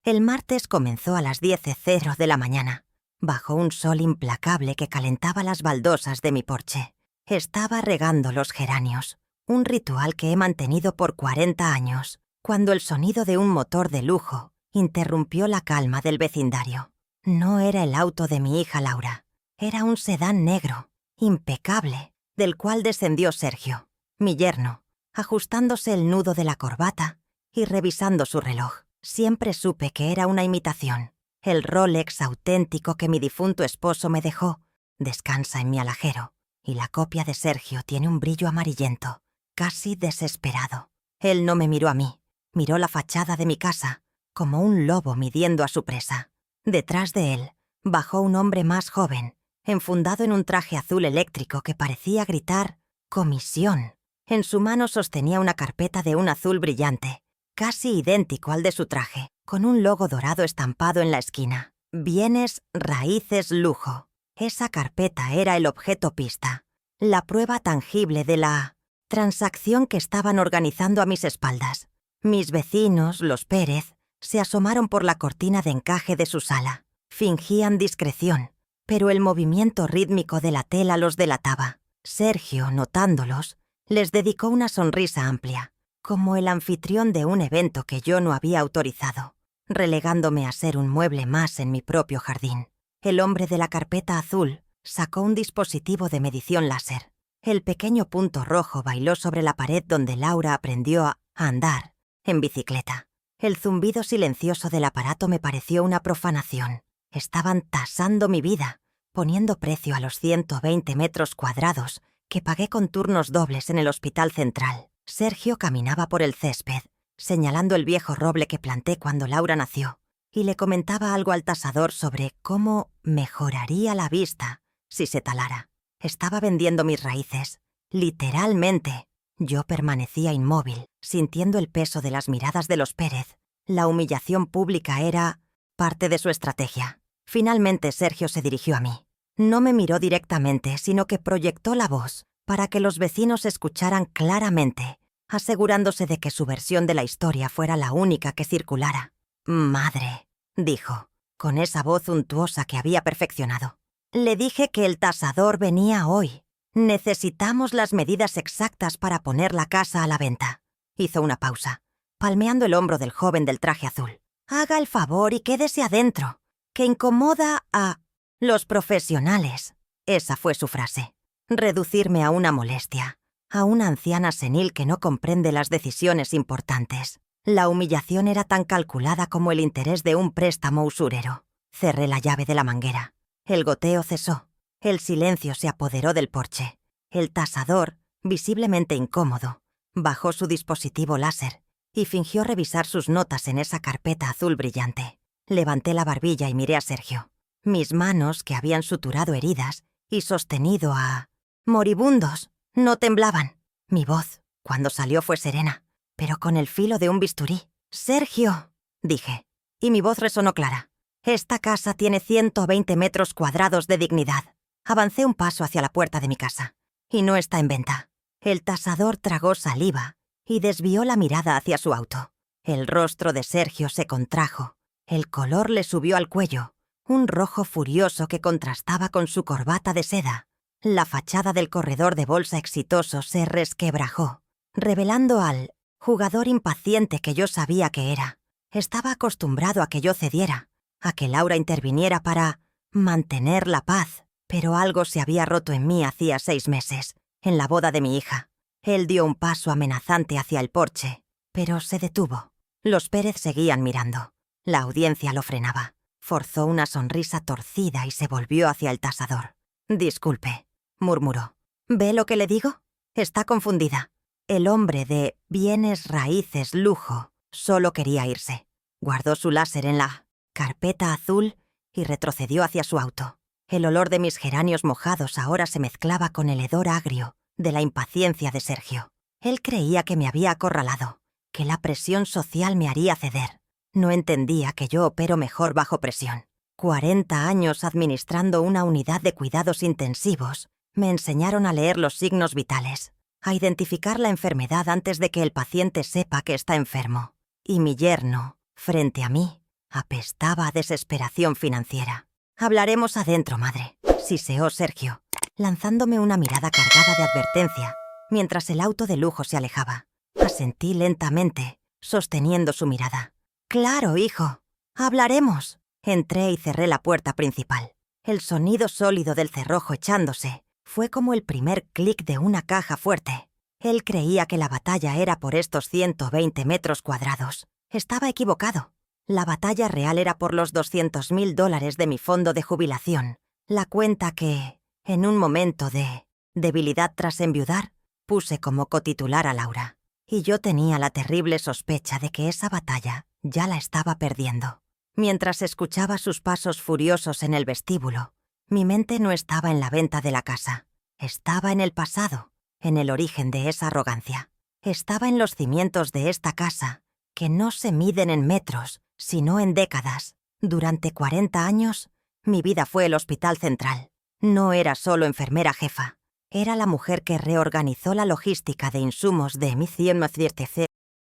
El martes comenzó a las 10:00 de la mañana, bajo un sol implacable que calentaba las baldosas de mi porche. Estaba regando los geranios, un ritual que he mantenido por 40 años, cuando el sonido de un motor de lujo interrumpió la calma del vecindario. No era el auto de mi hija Laura, era un sedán negro, impecable, del cual descendió Sergio, mi yerno, ajustándose el nudo de la corbata y revisando su reloj. Siempre supe que era una imitación. El Rolex auténtico que mi difunto esposo me dejó descansa en mi alajero, y la copia de Sergio tiene un brillo amarillento, casi desesperado. Él no me miró a mí, miró la fachada de mi casa, como un lobo midiendo a su presa. Detrás de él bajó un hombre más joven, enfundado en un traje azul eléctrico que parecía gritar «comisión». En su mano sostenía una carpeta de un azul brillante, casi idéntico al de su traje, con un logo dorado estampado en la esquina. Bienes raíces lujo. Esa carpeta era el objeto pista, la prueba tangible de la transacción que estaban organizando a mis espaldas. Mis vecinos, los Pérez, se asomaron por la cortina de encaje de su sala. Fingían discreción, pero el movimiento rítmico de la tela los delataba. Sergio, notándolos, les dedicó una sonrisa amplia, como el anfitrión de un evento que yo no había autorizado, relegándome a ser un mueble más en mi propio jardín. El hombre de la carpeta azul sacó un dispositivo de medición láser. El pequeño punto rojo bailó sobre la pared donde Laura aprendió a andar en bicicleta. El zumbido silencioso del aparato me pareció una profanación. Estaban tasando mi vida, poniendo precio a los 120 metros cuadrados que pagué con turnos dobles en el Hospital Central. Sergio caminaba por el césped, señalando el viejo roble que planté cuando Laura nació, y le comentaba algo al tasador sobre cómo mejoraría la vista si se talara. Estaba vendiendo mis raíces, literalmente. Yo permanecía inmóvil, sintiendo el peso de las miradas de los Pérez. La humillación pública era parte de su estrategia. Finalmente Sergio se dirigió a mí. No me miró directamente, sino que proyectó la voz para que los vecinos escucharan claramente, asegurándose de que su versión de la historia fuera la única que circulara. «Madre», dijo, con esa voz untuosa que había perfeccionado. «Le dije que el tasador venía hoy. Necesitamos las medidas exactas para poner la casa a la venta». Hizo una pausa, palmeando el hombro del joven del traje azul. «Haga el favor y quédese adentro, que incomoda a los profesionales». Esa fue su frase. Reducirme a una molestia, a una anciana senil que no comprende las decisiones importantes. La humillación era tan calculada como el interés de un préstamo usurero. Cerré la llave de la manguera. El goteo cesó. El silencio se apoderó del porche. El tasador, visiblemente incómodo, bajó su dispositivo láser y fingió revisar sus notas en esa carpeta azul brillante. Levanté la barbilla y miré a Sergio. Mis manos, que habían suturado heridas y sostenido a moribundos, no temblaban. Mi voz, cuando salió, fue serena, pero con el filo de un bisturí. «Sergio», dije, y mi voz resonó clara. «Esta casa tiene 120 metros cuadrados de dignidad». Avancé un paso hacia la puerta de mi casa, y no está en venta. El tasador tragó saliva y desvió la mirada hacia su auto. El rostro de Sergio se contrajo. El color le subió al cuello, un rojo furioso que contrastaba con su corbata de seda. La fachada del corredor de bolsa exitoso se resquebrajó, revelando al jugador impaciente que yo sabía que era. Estaba acostumbrado a que yo cediera, a que Laura interviniera para mantener la paz, pero algo se había roto en mí hacía 6 meses, en la boda de mi hija. Él dio un paso amenazante hacia el porche, pero se detuvo. Los Pérez seguían mirando. La audiencia lo frenaba. Forzó una sonrisa torcida y se volvió hacia el tasador. «Disculpe», murmuró. «¿Ve lo que le digo? Está confundida». El hombre de bienes raíces lujo solo quería irse. Guardó su láser en la carpeta azul y retrocedió hacia su auto. El olor de mis geranios mojados ahora se mezclaba con el hedor agrio de la impaciencia de Sergio. Él creía que me había acorralado, que la presión social me haría ceder. No entendía que yo opero mejor bajo presión. 40 años administrando una unidad de cuidados intensivos me enseñaron a leer los signos vitales, a identificar la enfermedad antes de que el paciente sepa que está enfermo. Y mi yerno, frente a mí, Apestaba a desesperación financiera. «Hablaremos adentro, madre», siseó Sergio, lanzándome una mirada cargada de advertencia, mientras el auto de lujo se alejaba. Asentí lentamente, sosteniendo su mirada. «Claro, hijo. Hablaremos». Entré y cerré la puerta principal. El sonido sólido del cerrojo echándose fue como el primer clic de una caja fuerte. Él creía que la batalla era por estos 120 metros cuadrados. Estaba equivocado. La batalla real era por los $200.000 de mi fondo de jubilación, la cuenta que, en un momento de debilidad tras enviudar, puse como cotitular a Laura. Y yo tenía la terrible sospecha de que esa batalla ya la estaba perdiendo. Mientras escuchaba sus pasos furiosos en el vestíbulo, mi mente no estaba en la venta de la casa. Estaba en el pasado, en el origen de esa arrogancia. Estaba en los cimientos de esta casa, que no se miden en metros, sino en décadas. Durante 40 años, mi vida fue el Hospital Central. No era solo enfermera jefa. Era la mujer que reorganizó la logística de insumos de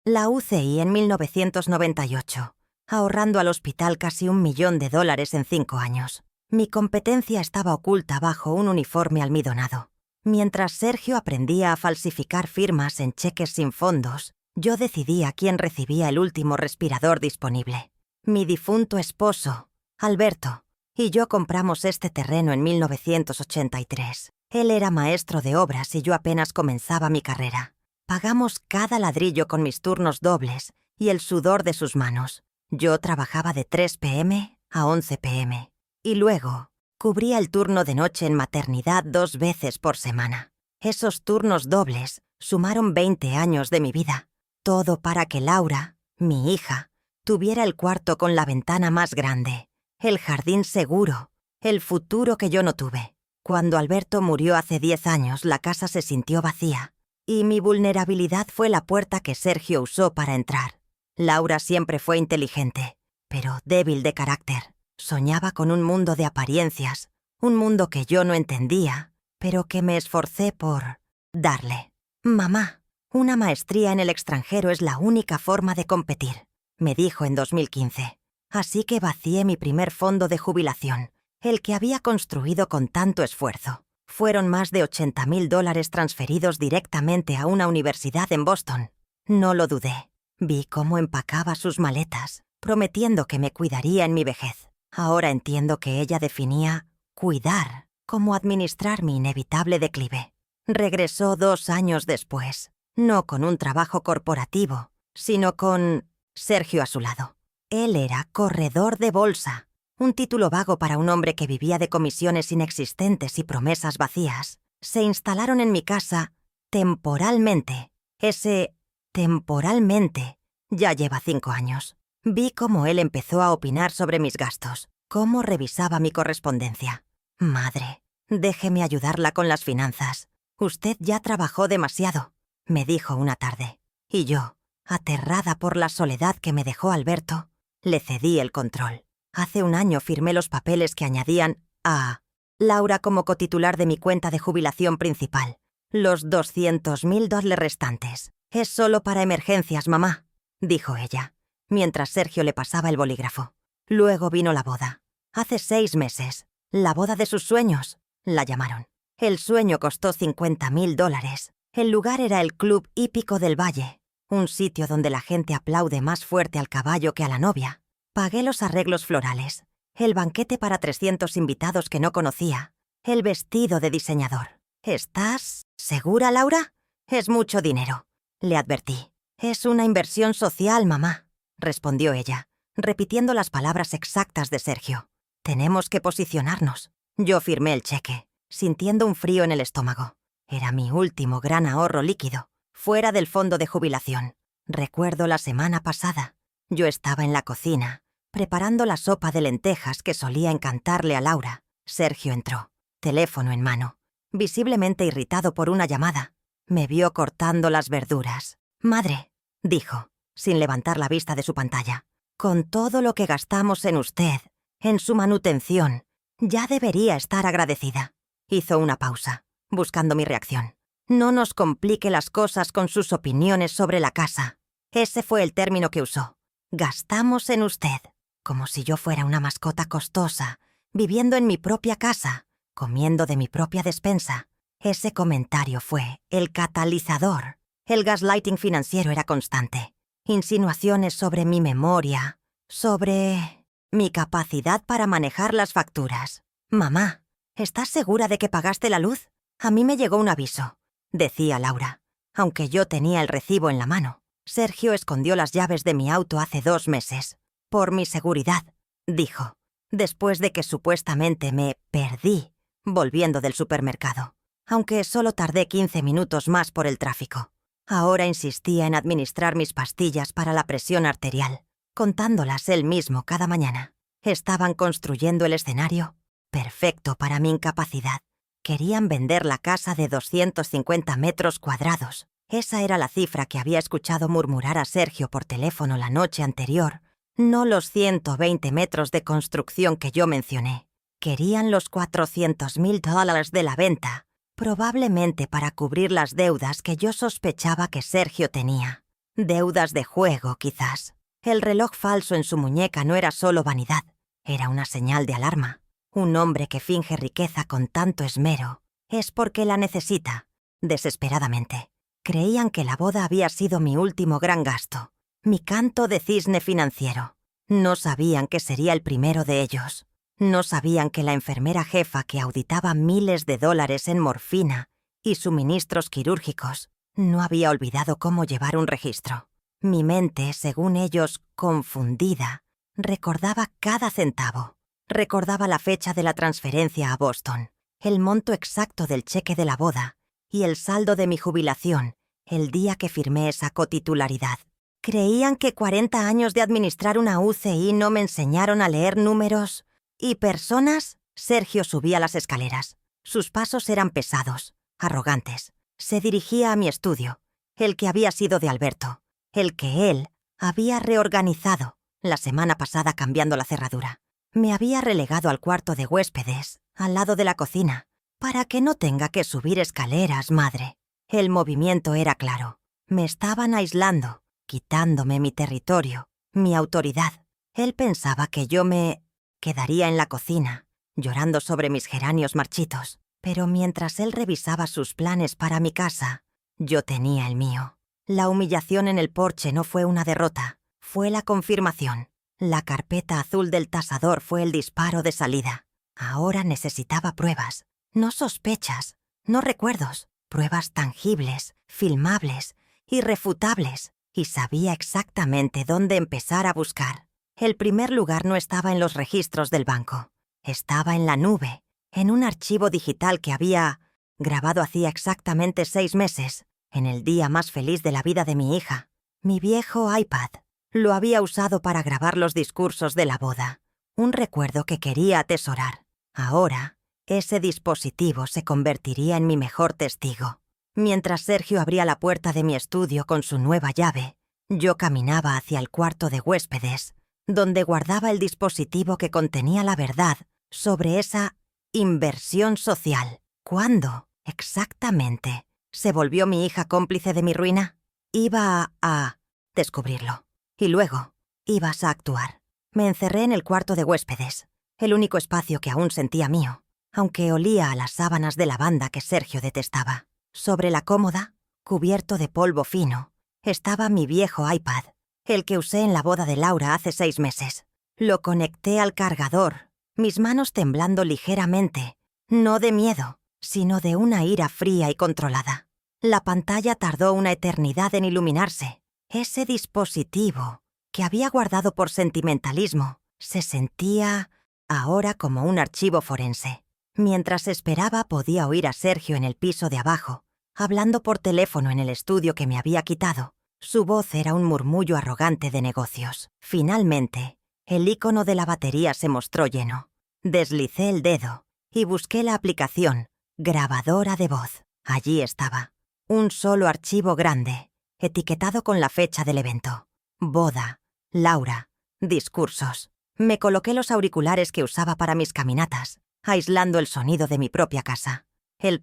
la UCI en 1998, ahorrando al hospital casi $1 millón en 5 años. Mi competencia estaba oculta bajo un uniforme almidonado. Mientras Sergio aprendía a falsificar firmas en cheques sin fondos, yo decidía quién recibía el último respirador disponible. Mi difunto esposo, Alberto, y yo compramos este terreno en 1983. Él era maestro de obras y yo apenas comenzaba mi carrera. Pagamos cada ladrillo con mis turnos dobles y el sudor de sus manos. Yo trabajaba de 3 p.m. a 11 p.m. y luego cubría el turno de noche en maternidad 2 veces por semana. Esos turnos dobles sumaron 20 años de mi vida. Todo para que Laura, mi hija, tuviera el cuarto con la ventana más grande, el jardín seguro, el futuro que yo no tuve. Cuando Alberto murió hace 10 años, la casa se sintió vacía, y mi vulnerabilidad fue la puerta que Sergio usó para entrar. Laura siempre fue inteligente, pero débil de carácter. Soñaba con un mundo de apariencias, un mundo que yo no entendía, pero que me esforcé por darle. «Mamá, una maestría en el extranjero es la única forma de competir», me dijo en 2015. Así que vacié mi primer fondo de jubilación, el que había construido con tanto esfuerzo. Fueron más de $80.000 transferidos directamente a una universidad en Boston. No lo dudé. Vi cómo empacaba sus maletas, prometiendo que me cuidaría en mi vejez. Ahora entiendo que ella definía cuidar como administrar mi inevitable declive. Regresó 2 años después, no con un trabajo corporativo, sino con Sergio a su lado. Él era corredor de bolsa, un título vago para un hombre que vivía de comisiones inexistentes y promesas vacías. Se instalaron en mi casa temporalmente. Ese temporalmente ya lleva 5 años. Vi cómo él empezó a opinar sobre mis gastos, cómo revisaba mi correspondencia. «Madre, déjeme ayudarla con las finanzas. Usted ya trabajó demasiado», me dijo una tarde. Y yo, aterrada por la soledad que me dejó Alberto, le cedí el control. Hace 1 año firmé los papeles que añadían a Laura como cotitular de mi cuenta de jubilación principal. Los $200.000 restantes. «Es solo para emergencias, mamá», dijo ella, mientras Sergio le pasaba el bolígrafo. Luego vino la boda. Hace 6 meses. La boda de sus sueños, la llamaron. El sueño costó $50.000. El lugar era el Club Hípico del Valle, un sitio donde la gente aplaude más fuerte al caballo que a la novia. Pagué los arreglos florales, el banquete para 300 invitados que no conocía, el vestido de diseñador. «¿Estás segura, Laura? Es mucho dinero», le advertí. «Es una inversión social, mamá», respondió ella, repitiendo las palabras exactas de Sergio. «Tenemos que posicionarnos». Yo firmé el cheque, sintiendo un frío en el estómago. Era mi último gran ahorro líquido, fuera del fondo de jubilación. Recuerdo la semana pasada. Yo estaba en la cocina, preparando la sopa de lentejas que solía encantarle a Laura. Sergio entró, teléfono en mano, visiblemente irritado por una llamada. Me vio cortando las verduras. «Madre», dijo, sin levantar la vista de su pantalla, «con todo lo que gastamos en usted, en su manutención, ya debería estar agradecida». Hizo una pausa, buscando mi reacción. «No nos complique las cosas con sus opiniones sobre la casa». Ese fue el término que usó. «Gastamos en usted». como si yo fuera una mascota costosa, viviendo en mi propia casa, comiendo de mi propia despensa. Ese comentario fue el catalizador. El gaslighting financiero era constante. Insinuaciones sobre mi memoria, sobre mi capacidad para manejar las facturas. «Mamá, ¿estás segura de que pagaste la luz? A mí me llegó un aviso», decía Laura, aunque yo tenía el recibo en la mano. «Sergio escondió las llaves de mi auto hace 2 meses. Por mi seguridad», dijo, después de que supuestamente me perdí volviendo del supermercado, aunque solo tardé 15 minutos más por el tráfico. Ahora insistía en administrar mis pastillas para la presión arterial, contándolas él mismo cada mañana. Estaban construyendo el escenario perfecto para mi incapacidad. Querían vender la casa de 250 metros cuadrados. Esa era la cifra que había escuchado murmurar a Sergio por teléfono la noche anterior, no los 120 metros de construcción que yo mencioné. Querían los $400,000 de la venta, probablemente para cubrir las deudas que yo sospechaba que Sergio tenía. Deudas de juego, quizás. El reloj falso en su muñeca no era solo vanidad, era una señal de alarma. Un hombre que finge riqueza con tanto esmero es porque la necesita, desesperadamente. Creían que la boda había sido mi último gran gasto, mi canto de cisne financiero. No sabían que sería el primero de ellos. No sabían que la enfermera jefa que auditaba miles de dólares en morfina y suministros quirúrgicos no había olvidado cómo llevar un registro. Mi mente, según ellos, confundida, recordaba cada centavo. Recordaba la fecha de la transferencia a Boston, el monto exacto del cheque de la boda y el saldo de mi jubilación el día que firmé esa cotitularidad. ¿Creían que 40 años de administrar una UCI no me enseñaron a leer números y personas? Sergio subía las escaleras. Sus pasos eran pesados, arrogantes. Se dirigía a mi estudio, el que había sido de Alberto, el que él había reorganizado la semana pasada cambiando la cerradura. Me había relegado al cuarto de huéspedes, al lado de la cocina, para que no tenga que subir escaleras, madre. El movimiento era claro. Me estaban aislando, quitándome mi territorio, mi autoridad. Él pensaba que yo me quedaría en la cocina, llorando sobre mis geranios marchitos. Pero mientras él revisaba sus planes para mi casa, yo tenía el mío. La humillación en el porche no fue una derrota, fue la confirmación. La carpeta azul del tasador fue el disparo de salida. Ahora necesitaba pruebas, no sospechas, no recuerdos, pruebas tangibles, filmables, irrefutables, y sabía exactamente dónde empezar a buscar. El primer lugar no estaba en los registros del banco, estaba en la nube, en un archivo digital que había grabado hacía exactamente 6 meses, en el día más feliz de la vida de mi hija. Mi viejo iPad. Lo había usado para grabar los discursos de la boda, un recuerdo que quería atesorar. Ahora, ese dispositivo se convertiría en mi mejor testigo. Mientras Sergio abría la puerta de mi estudio con su nueva llave, yo caminaba hacia el cuarto de huéspedes, donde guardaba el dispositivo que contenía la verdad sobre esa inversión social. ¿Cuándo, exactamente, se volvió mi hija cómplice de mi ruina? Iba a descubrirlo. Y luego, ibas a actuar. Me encerré en el cuarto de huéspedes, el único espacio que aún sentía mío, aunque olía a las sábanas de lavanda que Sergio detestaba. Sobre la cómoda, cubierto de polvo fino, estaba mi viejo iPad, el que usé en la boda de Laura hace 6 meses. Lo conecté al cargador, mis manos temblando ligeramente, no de miedo, sino de una ira fría y controlada. La pantalla tardó una eternidad en iluminarse. Ese dispositivo, que había guardado por sentimentalismo, se sentía ahora como un archivo forense. Mientras esperaba podía oír a Sergio en el piso de abajo, hablando por teléfono en el estudio que me había quitado. Su voz era un murmullo arrogante de negocios. Finalmente, el icono de la batería se mostró lleno. Deslicé el dedo y busqué la aplicación, grabadora de voz. Allí estaba, un solo archivo grande, etiquetado con la fecha del evento. Boda, Laura, discursos. Me coloqué los auriculares que usaba para mis caminatas, aislando el sonido de mi propia casa. El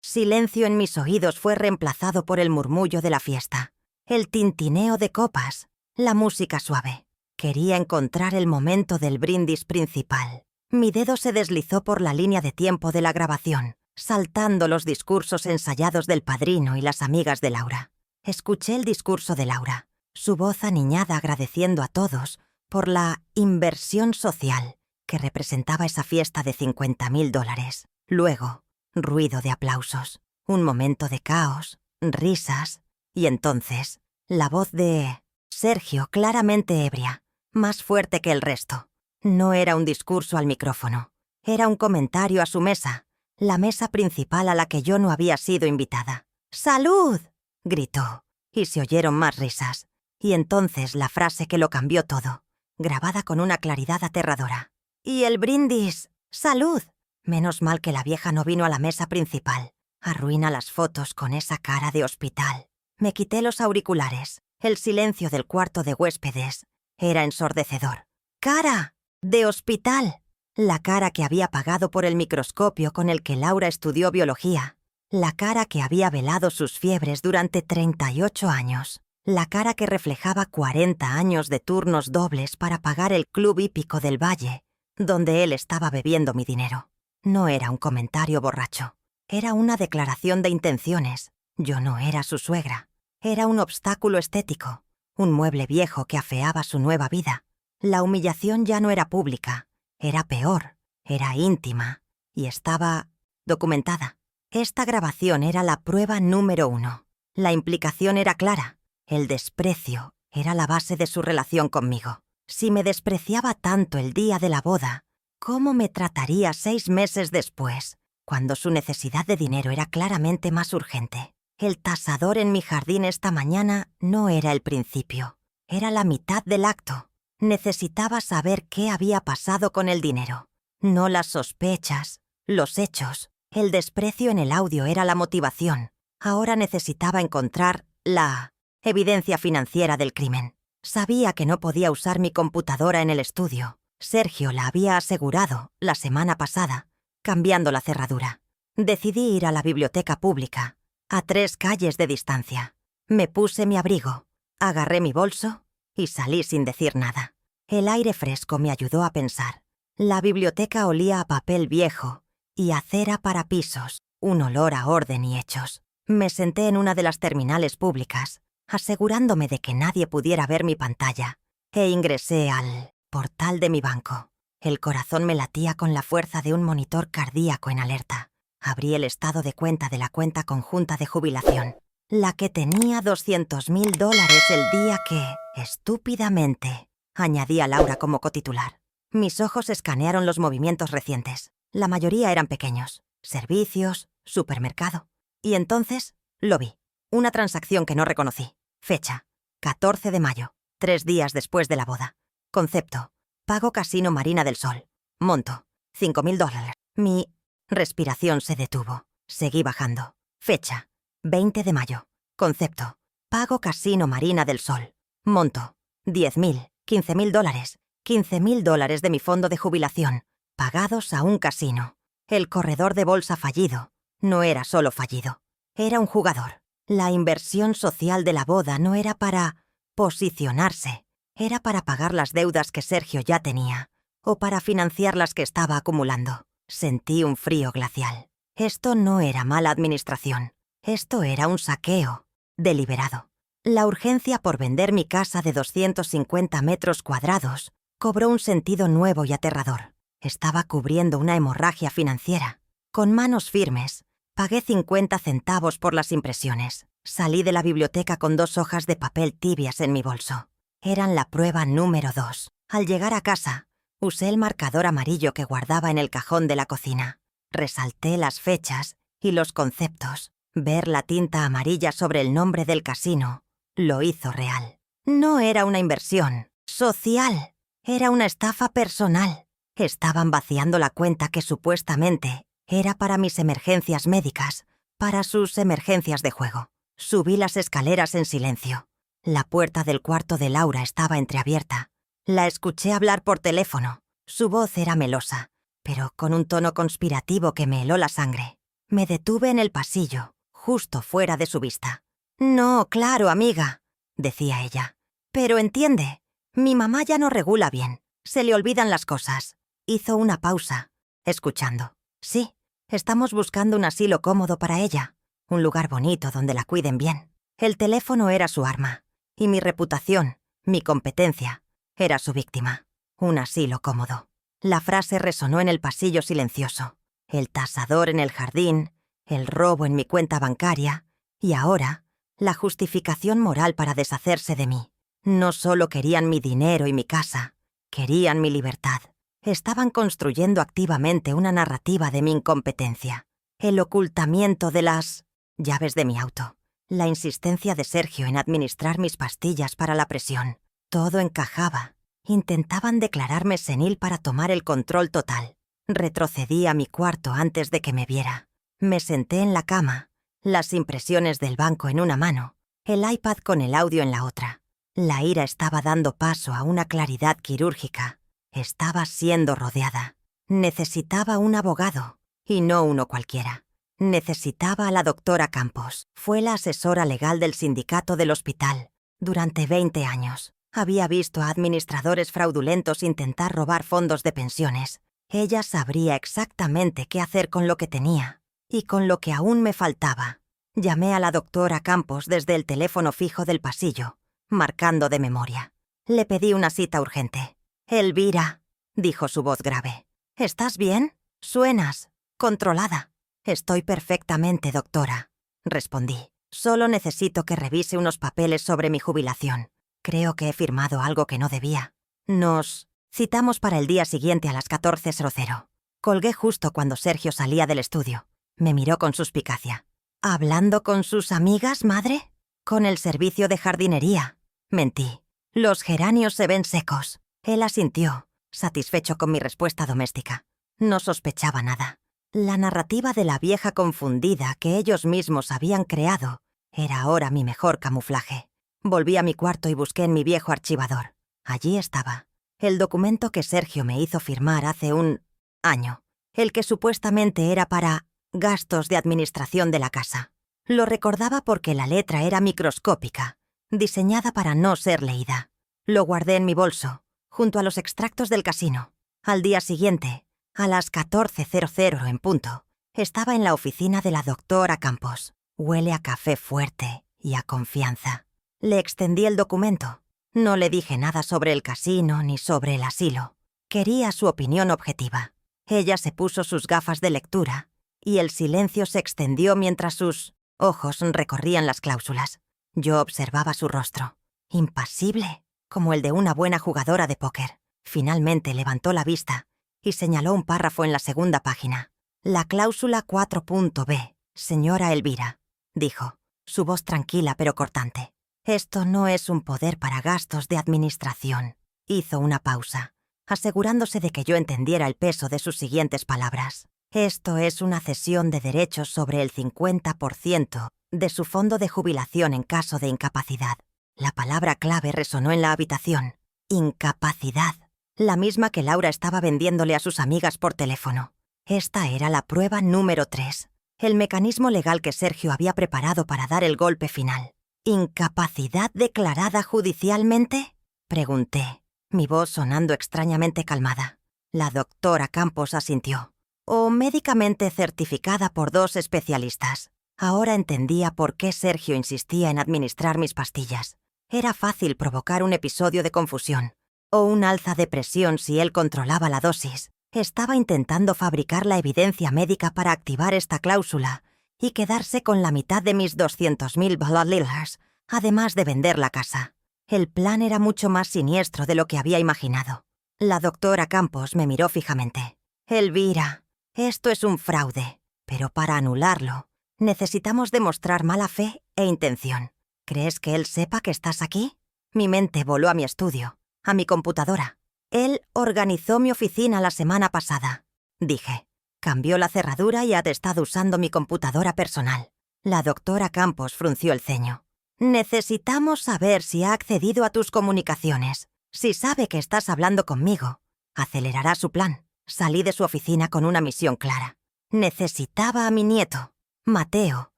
silencio en mis oídos fue reemplazado por el murmullo de la fiesta, el tintineo de copas, la música suave. Quería encontrar el momento del brindis principal. Mi dedo se deslizó por la línea de tiempo de la grabación, saltando los discursos ensayados del padrino y las amigas de Laura. Escuché el discurso de Laura, su voz aniñada agradeciendo a todos por la inversión social que representaba esa fiesta de $50,000. Luego, ruido de aplausos, un momento de caos, risas, y entonces, la voz de Sergio, claramente ebria, más fuerte que el resto. No era un discurso al micrófono, era un comentario a su mesa, la mesa principal a la que yo no había sido invitada. ¡Salud!, gritó, y se oyeron más risas. Y entonces la frase que lo cambió todo, grabada con una claridad aterradora. «Y el brindis, ¡salud!». Menos mal que la vieja no vino a la mesa principal. Arruina las fotos con esa cara de hospital. Me quité los auriculares. El silencio del cuarto de huéspedes era ensordecedor. ¡Cara de hospital! La cara que había pagado por el microscopio con el que Laura estudió biología. La cara que había velado sus fiebres durante 38 años. La cara que reflejaba 40 años de turnos dobles para pagar el club hípico del Valle, donde él estaba bebiendo mi dinero. No era un comentario borracho. Era una declaración de intenciones. Yo no era su suegra. Era un obstáculo estético, un mueble viejo que afeaba su nueva vida. La humillación ya no era pública, era peor, era íntima y estaba documentada. Esta grabación era la prueba número 1. La implicación era clara. El desprecio era la base de su relación conmigo. Si me despreciaba tanto el día de la boda, ¿cómo me trataría 6 meses después, cuando su necesidad de dinero era claramente más urgente? El tasador en mi jardín esta mañana no era el principio, era la mitad del acto. Necesitaba saber qué había pasado con el dinero. No las sospechas, los hechos. El desprecio en el audio era la motivación. Ahora necesitaba encontrar la evidencia financiera del crimen. Sabía que no podía usar mi computadora en el estudio. Sergio la había asegurado la semana pasada, cambiando la cerradura. Decidí ir a la biblioteca pública, a 3 calles de distancia. Me puse mi abrigo, agarré mi bolso y salí sin decir nada. El aire fresco me ayudó a pensar. La biblioteca olía a papel viejo y a cera para pisos, un olor a orden y hechos. Me senté en una de las terminales públicas, asegurándome de que nadie pudiera ver mi pantalla, e ingresé al portal de mi banco. El corazón me latía con la fuerza de un monitor cardíaco en alerta. Abrí el estado de cuenta de la cuenta conjunta de jubilación, la que tenía $200,000 el día que, estúpidamente, añadí a Laura como cotitular. Mis ojos escanearon los movimientos recientes. La mayoría eran pequeños, servicios, supermercado. Y entonces lo vi. Una transacción que no reconocí. Fecha: 14 de mayo, 3 días después de la boda. Concepto: pago Casino Marina del Sol. Monto: $5,000. Mi respiración se detuvo. Seguí bajando. Fecha: 20 de mayo. Concepto: pago Casino Marina del Sol. Monto: $10,000, $15,000. $15,000 de mi fondo de jubilación, pagados a un casino. El corredor de bolsa fallido no era solo fallido, era un jugador. La inversión social de la boda no era para posicionarse, era para pagar las deudas que Sergio ya tenía, o para financiar las que estaba acumulando. Sentí un frío glacial. Esto no era mala administración, esto era un saqueo deliberado. La urgencia por vender mi casa de 250 metros cuadrados cobró un sentido nuevo y aterrador. Estaba cubriendo una hemorragia financiera. Con manos firmes, pagué 50 centavos por las impresiones. Salí de la biblioteca con 2 hojas de papel tibias en mi bolso. Eran la prueba número 2. Al llegar a casa, usé el marcador amarillo que guardaba en el cajón de la cocina. Resalté las fechas y los conceptos. Ver la tinta amarilla sobre el nombre del casino lo hizo real. No era una inversión social. Era una estafa personal. Estaban vaciando la cuenta que supuestamente era para mis emergencias médicas, para sus emergencias de juego. Subí las escaleras en silencio. La puerta del cuarto de Laura estaba entreabierta. La escuché hablar por teléfono. Su voz era melosa, pero con un tono conspirativo que me heló la sangre. Me detuve en el pasillo, justo fuera de su vista. «No, claro, amiga», decía ella. «Pero entiende, Mi mamá ya no regula bien. Se le olvidan las cosas. Hizo una pausa, escuchando. Sí, estamos buscando un asilo cómodo para ella. Un lugar bonito donde la cuiden bien. El teléfono era su arma. Y mi reputación, mi competencia, era su víctima. Un asilo cómodo. La frase resonó en el pasillo silencioso. El tasador en el jardín, el robo en mi cuenta bancaria y ahora la justificación moral para deshacerse de mí. No solo querían mi dinero y mi casa, querían mi libertad. Estaban construyendo activamente una narrativa de mi incompetencia. El ocultamiento de las llaves de mi auto. La insistencia de Sergio en administrar mis pastillas para la presión. Todo encajaba. Intentaban declararme senil para tomar el control total. Retrocedí a mi cuarto antes de que me viera. Me senté en la cama, las impresiones del banco en una mano, el iPad con el audio en la otra. La ira estaba dando paso a una claridad quirúrgica. Estaba siendo rodeada. Necesitaba un abogado, y no uno cualquiera. Necesitaba a la doctora Campos. Fue la asesora legal del sindicato del hospital. Durante 20 años. Había visto a administradores fraudulentos intentar robar fondos de pensiones. Ella sabría exactamente qué hacer con lo que tenía. Y con lo que aún me faltaba. Llamé a la doctora Campos desde el teléfono fijo del pasillo, marcando de memoria. Le pedí una cita urgente. «Elvira», dijo su voz grave. «¿Estás bien? Suenas controlada». «Estoy perfectamente, doctora», respondí. «Solo necesito que revise unos papeles sobre mi jubilación. Creo que he firmado algo que no debía». Nos citamos para el día siguiente a las 14:00. Colgué justo cuando Sergio salía del estudio. Me miró con suspicacia. «¿Hablando con sus amigas, madre?» «Con el servicio de jardinería». Mentí. «Los geranios se ven secos». Él asintió, satisfecho con mi respuesta doméstica. No sospechaba nada. La narrativa de la vieja confundida que ellos mismos habían creado era ahora mi mejor camuflaje. Volví a mi cuarto y busqué en mi viejo archivador. Allí estaba. El documento que Sergio me hizo firmar hace un año. El que supuestamente era para gastos de administración de la casa. Lo recordaba porque la letra era microscópica, diseñada para no ser leída. Lo guardé en mi bolso, junto a los extractos del casino. Al día siguiente, a las 14:00 en punto, estaba en la oficina de la doctora Campos. Huele a café fuerte y a confianza. Le extendí el documento. No le dije nada sobre el casino ni sobre el asilo. Quería su opinión objetiva. Ella se puso sus gafas de lectura y el silencio se extendió mientras sus ojos recorrían las cláusulas. Yo observaba su rostro, impasible, como el de una buena jugadora de póker. Finalmente levantó la vista y señaló un párrafo en la segunda página. «La cláusula 4.b, señora Elvira», dijo, su voz tranquila pero cortante. «Esto no es un poder para gastos de administración». Hizo una pausa, asegurándose de que yo entendiera el peso de sus siguientes palabras. «Esto es una cesión de derechos sobre el 50% de su fondo de jubilación en caso de incapacidad». La palabra clave resonó en la habitación. Incapacidad. La misma que Laura estaba vendiéndole a sus amigas por teléfono. Esta era la prueba número 3. El mecanismo legal que Sergio había preparado para dar el golpe final. «¿Incapacidad declarada judicialmente?», pregunté, mi voz sonando extrañamente calmada. La doctora Campos asintió. «O médicamente certificada por 2 especialistas». Ahora entendía por qué Sergio insistía en administrar mis pastillas. Era fácil provocar un episodio de confusión o un alza de presión si él controlaba la dosis. Estaba intentando fabricar la evidencia médica para activar esta cláusula y quedarse con la mitad de mis 200.000 blood lillas, además de vender la casa. El plan era mucho más siniestro de lo que había imaginado. La doctora Campos me miró fijamente. «Elvira, esto es un fraude, pero para anularlo necesitamos demostrar mala fe e intención. ¿Crees que él sepa que estás aquí?» Mi mente voló a mi estudio, a mi computadora. «Él organizó mi oficina la semana pasada», dije. Cambió la cerradura y ha estado usando mi computadora personal. La doctora Campos frunció el ceño. «Necesitamos saber si ha accedido a tus comunicaciones. Si sabe que estás hablando conmigo, acelerará su plan». Salí de su oficina con una misión clara. Necesitaba a mi nieto. Mateo,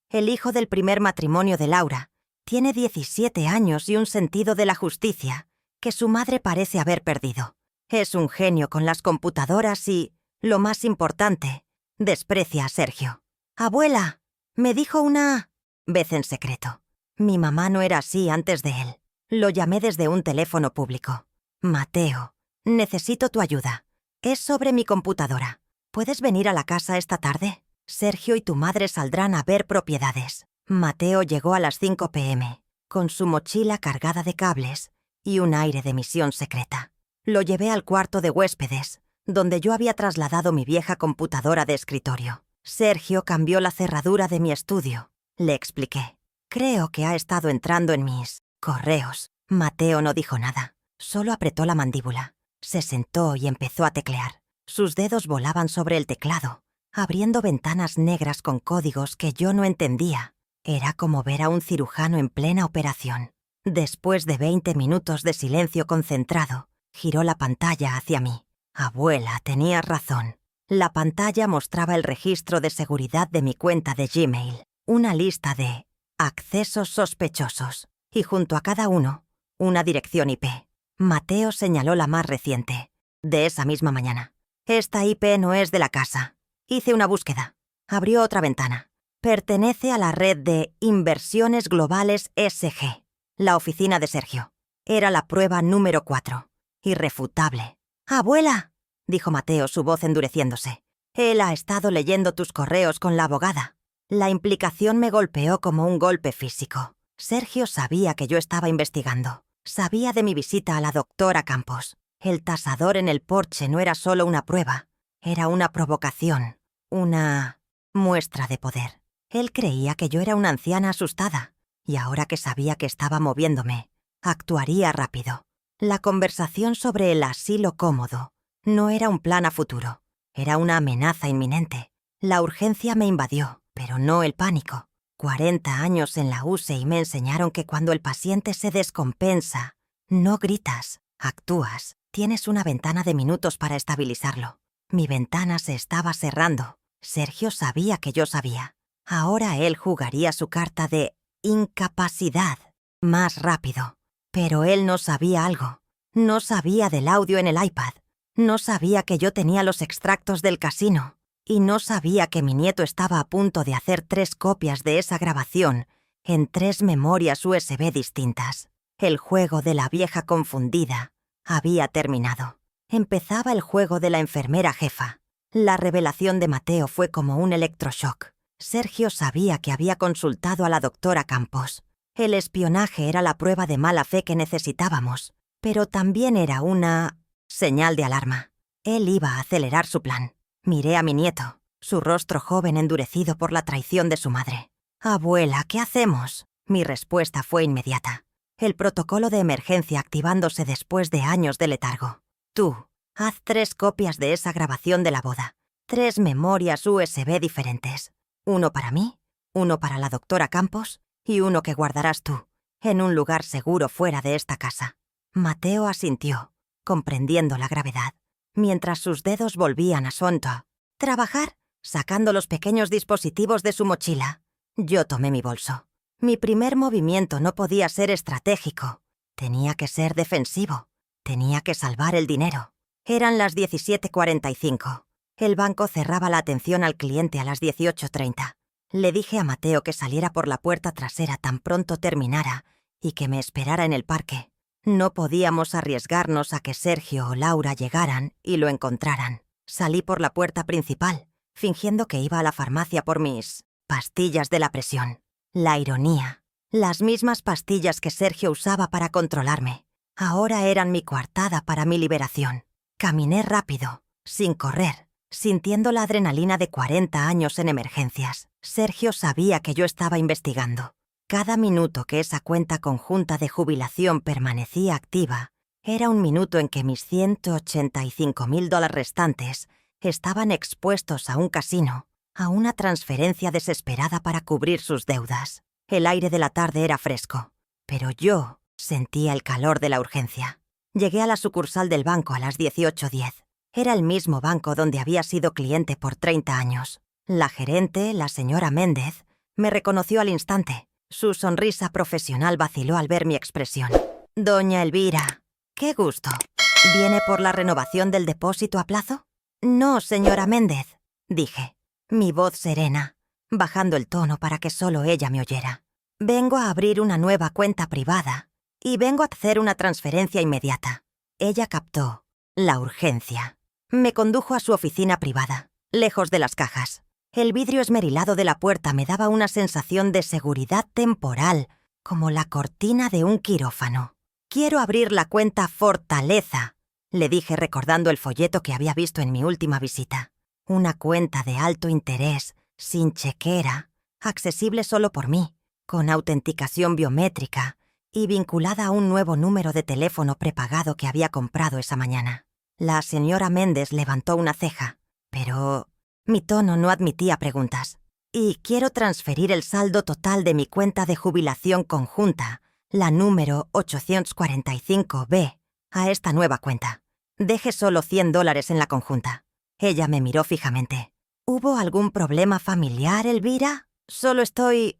el hijo del primer matrimonio de Laura, tiene 17 años y un sentido de la justicia que su madre parece haber perdido. Es un genio con las computadoras y, lo más importante, desprecia a Sergio. «Abuela», me dijo una vez en secreto. Mi mamá no era así antes de él. Lo llamé desde un teléfono público. «Mateo, necesito tu ayuda. Es sobre mi computadora. ¿Puedes venir a la casa esta tarde? Sergio y tu madre saldrán a ver propiedades». Mateo llegó a las 5 p.m., con su mochila cargada de cables y un aire de misión secreta. Lo llevé al cuarto de huéspedes, donde yo había trasladado mi vieja computadora de escritorio. Sergio cambió la cerradura de mi estudio. Le expliqué. «Creo que ha estado entrando en mis correos». Mateo no dijo nada, solo apretó la mandíbula. Se sentó y empezó a teclear. Sus dedos volaban sobre el teclado, abriendo ventanas negras con códigos que yo no entendía. Era como ver a un cirujano en plena operación. Después de 20 minutos de silencio concentrado, giró la pantalla hacia mí. «Abuela, tenías razón». La pantalla mostraba el registro de seguridad de mi cuenta de Gmail, una lista de accesos sospechosos, y junto a cada uno, una dirección IP. Mateo señaló la más reciente, de esa misma mañana. «Esta IP no es de la casa». Hice una búsqueda. Abrió otra ventana. «Pertenece a la red de Inversiones Globales SG, la oficina de Sergio». Era la prueba número 4. Irrefutable. «Abuela», dijo Mateo, su voz endureciéndose. «Él ha estado leyendo tus correos con la abogada». La implicación me golpeó como un golpe físico. Sergio sabía que yo estaba investigando. Sabía de mi visita a la doctora Campos. El tasador en el porche no era solo una prueba, era una provocación, una muestra de poder. Él creía que yo era una anciana asustada, y ahora que sabía que estaba moviéndome, actuaría rápido. La conversación sobre el asilo cómodo no era un plan a futuro, era una amenaza inminente. La urgencia me invadió, pero no el pánico. 40 años en la UCI me enseñaron que cuando el paciente se descompensa, no gritas, actúas. Tienes una ventana de minutos para estabilizarlo. Mi ventana se estaba cerrando. Sergio sabía que yo sabía. Ahora él jugaría su carta de incapacidad más rápido. Pero él no sabía algo. No sabía del audio en el iPad. No sabía que yo tenía los extractos del casino. Y no sabía que mi nieto estaba a punto de hacer 3 copias de esa grabación en 3 memorias USB distintas. El juego de la vieja confundida había terminado. Empezaba el juego de la enfermera jefa. La revelación de Mateo fue como un electroshock. Sergio sabía que había consultado a la doctora Campos. El espionaje era la prueba de mala fe que necesitábamos, pero también era una señal de alarma. Él iba a acelerar su plan. Miré a mi nieto, su rostro joven endurecido por la traición de su madre. «Abuela, ¿qué hacemos?». Mi respuesta fue inmediata. El protocolo de emergencia activándose después de años de letargo. «Tú, haz 3 copias de esa grabación de la boda. 3 memorias USB diferentes. Uno para mí, uno para la doctora Campos y uno que guardarás tú, en un lugar seguro fuera de esta casa». Mateo asintió, comprendiendo la gravedad, mientras sus dedos volvían a su onto. «¿Trabajar?», sacando los pequeños dispositivos de su mochila. Yo tomé mi bolso. Mi primer movimiento no podía ser estratégico. Tenía que ser defensivo. Tenía que salvar el dinero. Eran las 17:45. El banco cerraba la atención al cliente a las 18:30. Le dije a Mateo que saliera por la puerta trasera tan pronto terminara y que me esperara en el parque. No podíamos arriesgarnos a que Sergio o Laura llegaran y lo encontraran. Salí por la puerta principal, fingiendo que iba a la farmacia por mis pastillas de la presión. La ironía. Las mismas pastillas que Sergio usaba para controlarme. Ahora eran mi coartada para mi liberación. Caminé rápido, sin correr, sintiendo la adrenalina de 40 años en emergencias. Sergio sabía que yo estaba investigando. Cada minuto que esa cuenta conjunta de jubilación permanecía activa era un minuto en que mis $185,000 restantes estaban expuestos a un casino, a una transferencia desesperada para cubrir sus deudas. El aire de la tarde era fresco, pero yo sentía el calor de la urgencia. Llegué a la sucursal del banco a las 18:10. Era el mismo banco donde había sido cliente por 30 años. La gerente, la señora Méndez, me reconoció al instante. Su sonrisa profesional vaciló al ver mi expresión. «Doña Elvira», ¡Qué gusto! ¿Viene por la renovación del depósito a plazo? No, señora Méndez, dije, mi voz serena, bajando el tono para que solo ella me oyera. Vengo a abrir una nueva cuenta privada y vengo a hacer una transferencia inmediata. Ella captó la urgencia. Me condujo a su oficina privada, lejos de las cajas. El vidrio esmerilado de la puerta me daba una sensación de seguridad temporal, como la cortina de un quirófano. «Quiero abrir la cuenta Fortaleza», le dije recordando el folleto que había visto en mi última visita. Una cuenta de alto interés, sin chequera, accesible solo por mí, con autenticación biométrica y vinculada a un nuevo número de teléfono prepagado que había comprado esa mañana. La señora Méndez levantó una ceja, pero mi tono no admitía preguntas. «Y quiero transferir el saldo total de mi cuenta de jubilación conjunta, la número 845B, a esta nueva cuenta. Deje solo $100 en la conjunta». Ella me miró fijamente. «¿Hubo algún problema familiar, Elvira? Solo estoy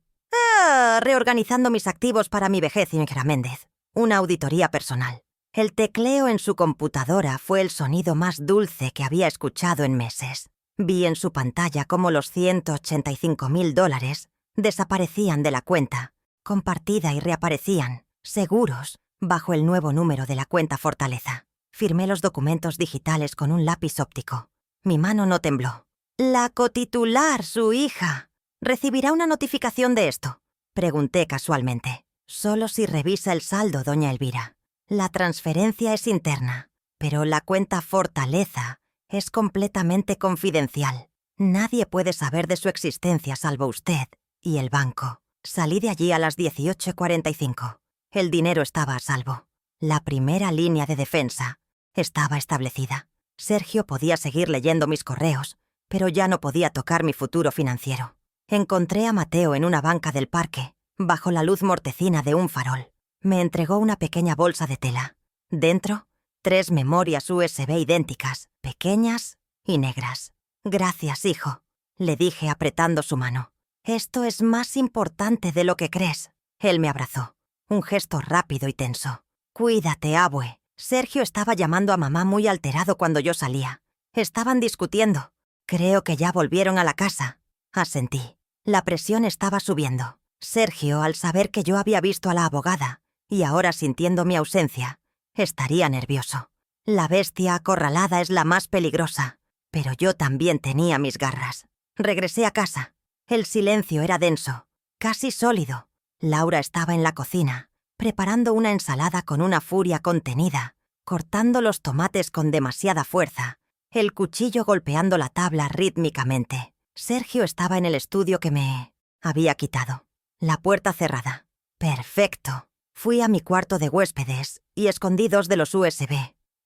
reorganizando mis activos para mi vejez, señora Méndez. Una auditoría personal». El tecleo en su computadora fue el sonido más dulce que había escuchado en meses. Vi en su pantalla cómo los $185,000 desaparecían de la cuenta, compartida, y reaparecían, seguros, bajo el nuevo número de la cuenta Fortaleza. Firmé los documentos digitales con un lápiz óptico. Mi mano no tembló. «La cotitular, su hija, ¿recibirá una notificación de esto?», pregunté casualmente. «Solo si revisa el saldo, doña Elvira. La transferencia es interna, pero la cuenta Fortaleza es completamente confidencial. Nadie puede saber de su existencia salvo usted y el banco». Salí de allí a las 18:45. El dinero estaba a salvo. La primera línea de defensa estaba establecida. Sergio podía seguir leyendo mis correos, pero ya no podía tocar mi futuro financiero. Encontré a Mateo en una banca del parque, bajo la luz mortecina de un farol. Me entregó una pequeña bolsa de tela. Dentro, 3 memorias USB idénticas, pequeñas y negras. «Gracias, hijo», le dije apretando su mano. «Esto es más importante de lo que crees». Él me abrazó, un gesto rápido y tenso. «Cuídate, abue». Sergio estaba llamando a mamá muy alterado cuando yo salía. Estaban discutiendo. «Creo que ya volvieron a la casa», asentí. La presión estaba subiendo. Sergio, al saber que yo había visto a la abogada, y ahora sintiendo mi ausencia, estaría nervioso. La bestia acorralada es la más peligrosa, pero yo también tenía mis garras. Regresé a casa. El silencio era denso, casi sólido. Laura estaba en la cocina, preparando una ensalada con una furia contenida, cortando los tomates con demasiada fuerza, el cuchillo golpeando la tabla rítmicamente. Sergio estaba en el estudio que me había quitado. La puerta cerrada. Perfecto. Fui a mi cuarto de huéspedes y escondí 2 de los USB.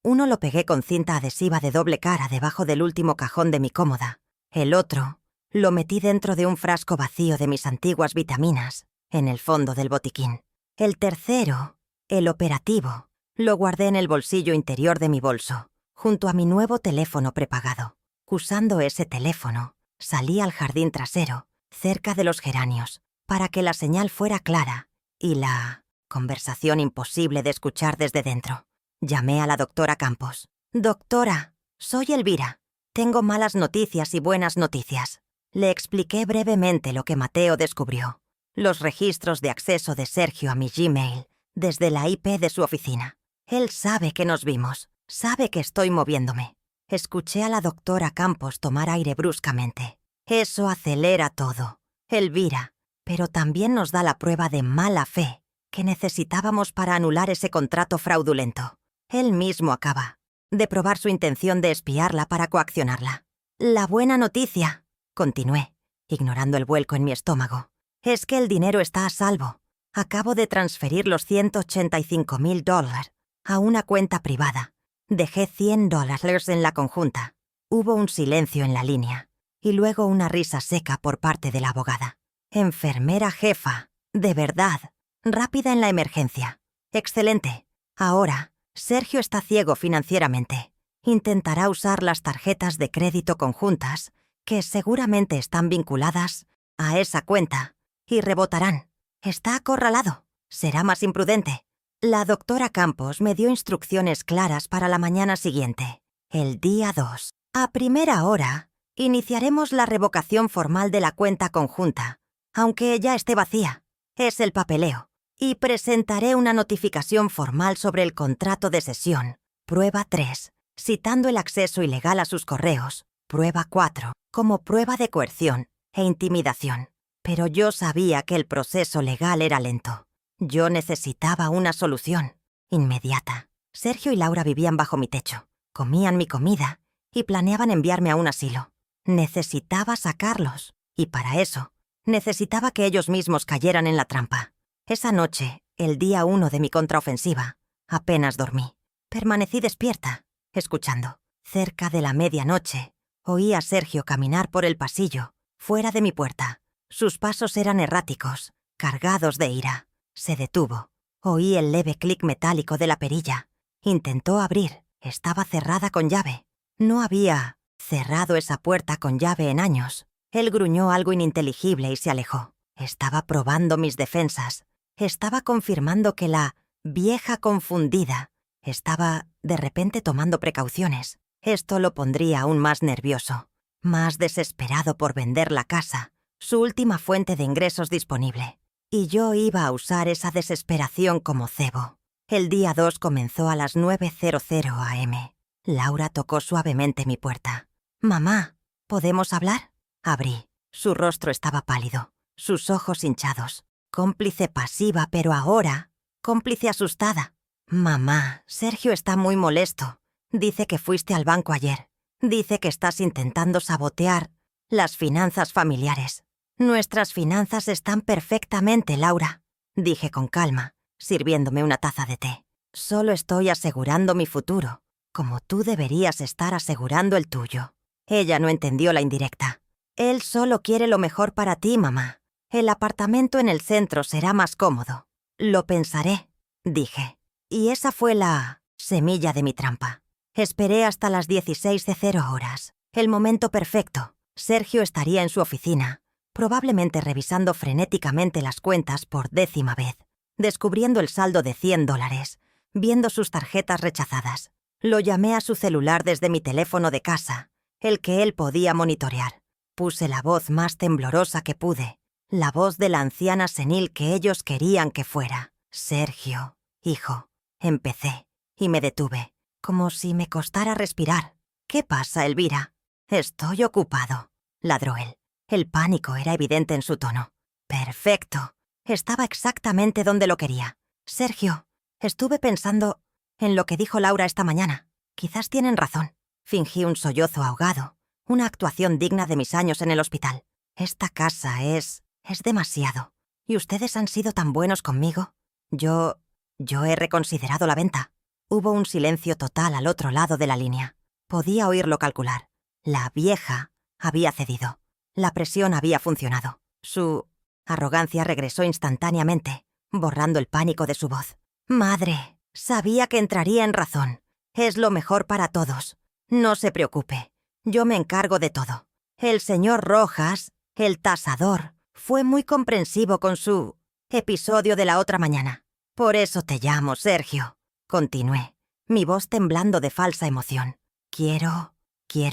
Uno lo pegué con cinta adhesiva de doble cara debajo del último cajón de mi cómoda. El otro lo metí dentro de un frasco vacío de mis antiguas vitaminas, en el fondo del botiquín. El tercero, el operativo, lo guardé en el bolsillo interior de mi bolso, junto a mi nuevo teléfono prepagado. Usando ese teléfono, salí al jardín trasero, cerca de los geranios, para que la señal fuera clara y la conversación imposible de escuchar desde dentro. Llamé a la doctora Campos. «Doctora, soy Elvira. Tengo malas noticias y buenas noticias». Le expliqué brevemente lo que Mateo descubrió. Los registros de acceso de Sergio a mi Gmail, desde la IP de su oficina. Él sabe que nos vimos, sabe que estoy moviéndome. Escuché a la doctora Campos tomar aire bruscamente. «Eso acelera todo, Elvira, pero también nos da la prueba de mala fe que necesitábamos para anular ese contrato fraudulento. Él mismo acaba de probar su intención de espiarla para coaccionarla». «La buena noticia», continué, ignorando el vuelco en mi estómago, «es que el dinero está a salvo. Acabo de transferir los $185,000 a una cuenta privada. Dejé $100 en la conjunta». Hubo un silencio en la línea, y luego una risa seca por parte de la abogada. «Enfermera jefa, de verdad, rápida en la emergencia. Excelente. Ahora, Sergio está ciego financieramente. Intentará usar las tarjetas de crédito conjuntas, que seguramente están vinculadas a esa cuenta, y rebotarán. Está acorralado. Será más imprudente. La doctora Campos me dio instrucciones claras para la mañana siguiente, el día 2. A primera hora, iniciaremos la revocación formal de la cuenta conjunta, aunque ya esté vacía. Es el papeleo. Y presentaré una notificación formal sobre el contrato de sesión, prueba 3, citando el acceso ilegal a sus correos, prueba 4, como prueba de coerción e intimidación. Pero yo sabía que el proceso legal era lento. Yo necesitaba una solución, inmediata. Sergio y Laura vivían bajo mi techo, comían mi comida y planeaban enviarme a un asilo. Necesitaba sacarlos, y para eso, necesitaba que ellos mismos cayeran en la trampa. Esa noche, el día 1 de mi contraofensiva, apenas dormí. Permanecí despierta, escuchando. Cerca de la medianoche, oí a Sergio caminar por el pasillo, fuera de mi puerta. Sus pasos eran erráticos, cargados de ira. Se detuvo. Oí el leve clic metálico de la perilla. Intentó abrir. Estaba cerrada con llave. No había cerrado esa puerta con llave en años. Él gruñó algo ininteligible y se alejó. Estaba probando mis defensas. Estaba confirmando que la vieja confundida estaba de repente tomando precauciones. Esto lo pondría aún más nervioso, más desesperado por vender la casa, su última fuente de ingresos disponible. Y yo iba a usar esa desesperación como cebo. El día 2 comenzó a las 9:00 am. Laura tocó suavemente mi puerta. «Mamá, ¿podemos hablar?» Abrí. Su rostro estaba pálido, sus ojos hinchados. Cómplice pasiva, pero ahora, cómplice asustada. «Mamá, Sergio está muy molesto. Dice que fuiste al banco ayer. Dice que estás intentando sabotear las finanzas familiares». «Nuestras finanzas están perfectamente, Laura», dije con calma, sirviéndome una taza de té. «Solo estoy asegurando mi futuro, como tú deberías estar asegurando el tuyo». Ella no entendió la indirecta. «Él solo quiere lo mejor para ti, mamá. El apartamento en el centro será más cómodo». «Lo pensaré», dije. Y esa fue la semilla de mi trampa. Esperé hasta las 16:00, el momento perfecto. Sergio estaría en su oficina, probablemente revisando frenéticamente las cuentas por 10ª vez, descubriendo el saldo de $100, viendo sus tarjetas rechazadas. Lo llamé a su celular desde mi teléfono de casa, el que él podía monitorear. Puse la voz más temblorosa que pude, la voz de la anciana senil que ellos querían que fuera. «Sergio, hijo», empecé, y me detuve, como si me costara respirar. «¿Qué pasa, Elvira?» «Estoy ocupado», ladró él. El pánico era evidente en su tono. «Perfecto. Estaba exactamente donde lo quería. Sergio, estuve pensando en lo que dijo Laura esta mañana. Quizás tienen razón». Fingí un sollozo ahogado, una actuación digna de mis años en el hospital. «Esta casa es demasiado. ¿Y ustedes han sido tan buenos conmigo? Yo he reconsiderado la venta». Hubo un silencio total al otro lado de la línea. Podía oírlo calcular. La vieja había cedido. La presión había funcionado. Su arrogancia regresó instantáneamente, borrando el pánico de su voz. «Madre, sabía que entraría en razón. Es lo mejor para todos. No se preocupe. Yo me encargo de todo. El señor Rojas, el tasador, fue muy comprensivo con su episodio de la otra mañana. Por eso te llamo, Sergio», continué, mi voz temblando de falsa emoción. Quiero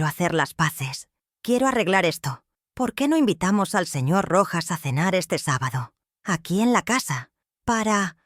hacer las paces. Quiero arreglar esto. ¿Por qué no invitamos al señor Rojas a cenar este sábado, aquí en la casa, para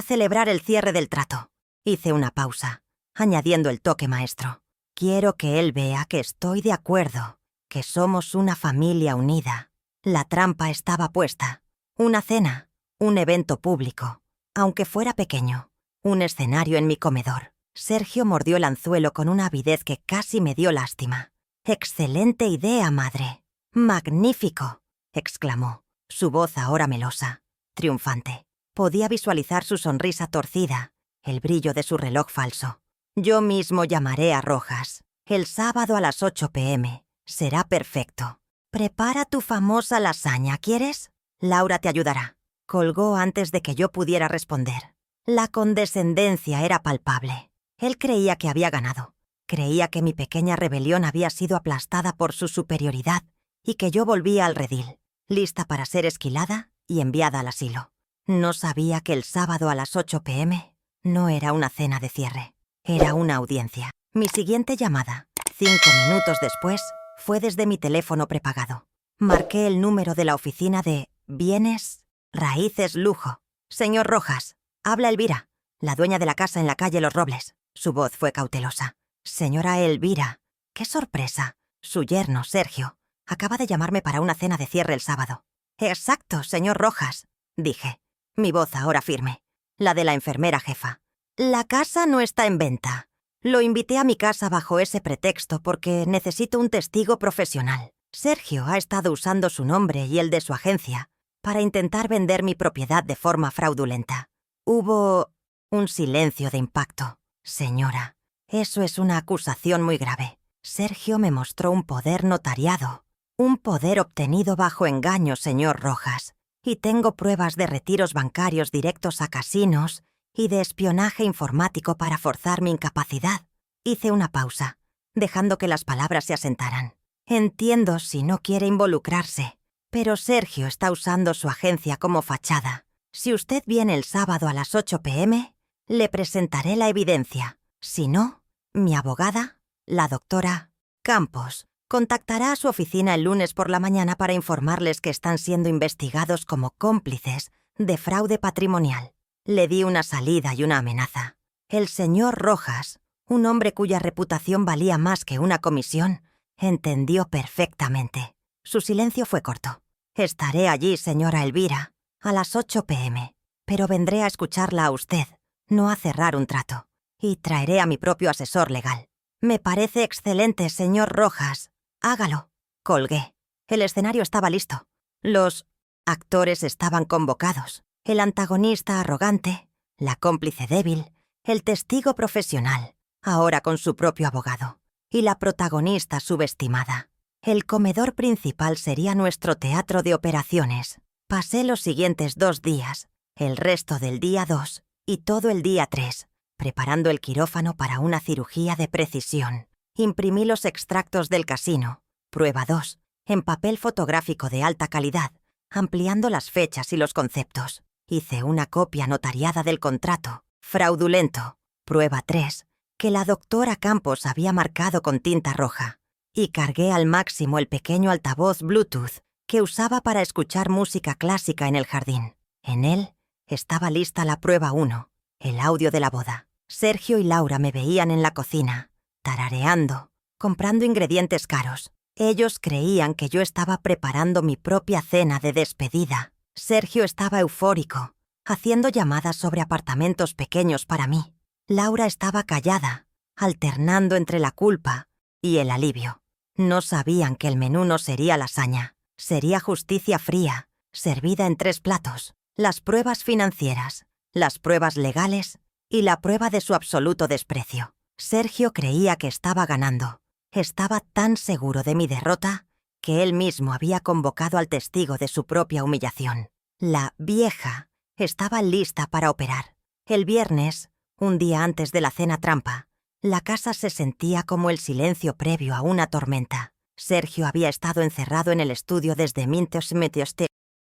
celebrar el cierre del trato? Hice una pausa, añadiendo el toque maestro. Quiero que él vea que estoy de acuerdo, que somos una familia unida. La trampa estaba puesta. Una cena, un evento público, aunque fuera pequeño, un escenario en mi comedor. Sergio mordió el anzuelo con una avidez que casi me dio lástima. «Excelente idea, madre. Magnífico», exclamó, su voz ahora melosa, triunfante. Podía visualizar su sonrisa torcida, el brillo de su reloj falso. «Yo mismo llamaré a Rojas. El sábado a las 8 p.m. Será perfecto. Prepara tu famosa lasaña, ¿quieres? Laura te ayudará». Colgó antes de que yo pudiera responder. La condescendencia era palpable. Él creía que había ganado. Creía que mi pequeña rebelión había sido aplastada por su superioridad y que yo volvía al redil, lista para ser esquilada y enviada al asilo. No sabía que el sábado a las 8 p.m. No era una cena de cierre, era una audiencia. Mi siguiente llamada, 5 minutos después, fue desde mi teléfono prepagado. Marqué el número de la oficina de Bienes Raíces Lujo. Señor Rojas, habla Elvira, la dueña de la casa en la calle Los Robles. Su voz fue cautelosa. Señora Elvira, qué sorpresa. Su yerno, Sergio, acaba de llamarme para una cena de cierre el sábado. Exacto, señor Rojas, dije. Mi voz ahora firme, la de la enfermera jefa. La casa no está en venta. Lo invité a mi casa bajo ese pretexto porque necesito un testigo profesional. Sergio ha estado usando su nombre y el de su agencia para intentar vender mi propiedad de forma fraudulenta. Hubo un silencio de impacto. Señora, eso es una acusación muy grave. Sergio me mostró un poder notariado, un poder obtenido bajo engaño, señor Rojas, y tengo pruebas de retiros bancarios directos a casinos y de espionaje informático para forzar mi incapacidad. Hice una pausa, dejando que las palabras se asentaran. Entiendo si no quiere involucrarse, pero Sergio está usando su agencia como fachada. Si usted viene el sábado a las 8 p.m., le presentaré la evidencia. Si no, mi abogada, la doctora Campos, contactará a su oficina el lunes por la mañana para informarles que están siendo investigados como cómplices de fraude patrimonial. Le di una salida y una amenaza. El señor Rojas, un hombre cuya reputación valía más que una comisión, entendió perfectamente. Su silencio fue corto. Estaré allí, señora Elvira, a las 8 p.m., pero vendré a escucharla a usted, no a cerrar un trato, y traeré a mi propio asesor legal. Me parece excelente, señor Rojas. Hágalo. Colgué. El escenario estaba listo. Los actores estaban convocados. El antagonista arrogante, la cómplice débil, el testigo profesional, ahora con su propio abogado, y la protagonista subestimada. El comedor principal sería nuestro teatro de operaciones. Pasé los siguientes 2 días, el resto del día 2 y todo el día 3, preparando el quirófano para una cirugía de precisión. Imprimí los extractos del casino, prueba 2, en papel fotográfico de alta calidad, ampliando las fechas y los conceptos. Hice una copia notariada del contrato, fraudulento, prueba 3, que la doctora Campos había marcado con tinta roja, y cargué al máximo el pequeño altavoz Bluetooth que usaba para escuchar música clásica en el jardín. En él estaba lista la prueba 1, el audio de la boda. Sergio y Laura me veían en la cocina, tarareando, comprando ingredientes caros. Ellos creían que yo estaba preparando mi propia cena de despedida. Sergio estaba eufórico, haciendo llamadas sobre apartamentos pequeños para mí. Laura estaba callada, alternando entre la culpa y el alivio. No sabían que el menú no sería lasaña, sería justicia fría, servida en 3 platos, las pruebas financieras, las pruebas legales y la prueba de su absoluto desprecio. Sergio creía que estaba ganando. Estaba tan seguro de mi derrota que él mismo había convocado al testigo de su propia humillación. La vieja estaba lista para operar. El viernes, un día antes de la cena trampa, la casa se sentía como el silencio previo a una tormenta. Sergio había estado encerrado en el estudio desde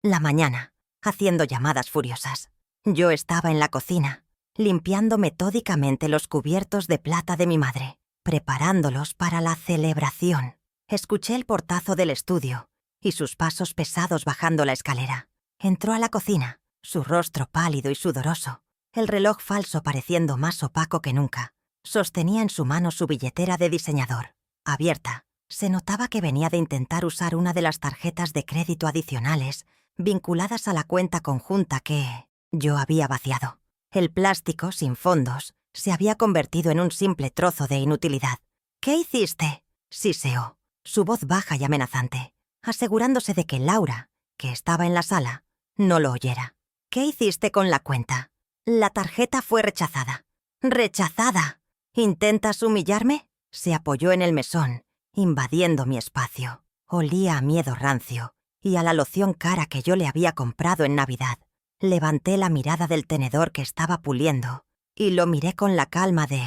la mañana, haciendo llamadas furiosas. Yo estaba en la cocina, limpiando metódicamente los cubiertos de plata de mi madre, preparándolos para la celebración. Escuché el portazo del estudio y sus pasos pesados bajando la escalera. Entró a la cocina, su rostro pálido y sudoroso, el reloj falso pareciendo más opaco que nunca. Sostenía en su mano su billetera de diseñador, abierta. Se notaba que venía de intentar usar una de las tarjetas de crédito adicionales vinculadas a la cuenta conjunta que yo había vaciado. El plástico, sin fondos, se había convertido en un simple trozo de inutilidad. ¿Qué hiciste?, siseó, su voz baja y amenazante, asegurándose de que Laura, que estaba en la sala, no lo oyera. ¿Qué hiciste con la cuenta? La tarjeta fue rechazada. ¡Rechazada! ¿Intentas humillarme? Se apoyó en el mesón, invadiendo mi espacio. Olía a miedo rancio y a la loción cara que yo le había comprado en Navidad. Levanté la mirada del tenedor que estaba puliendo y lo miré con la calma de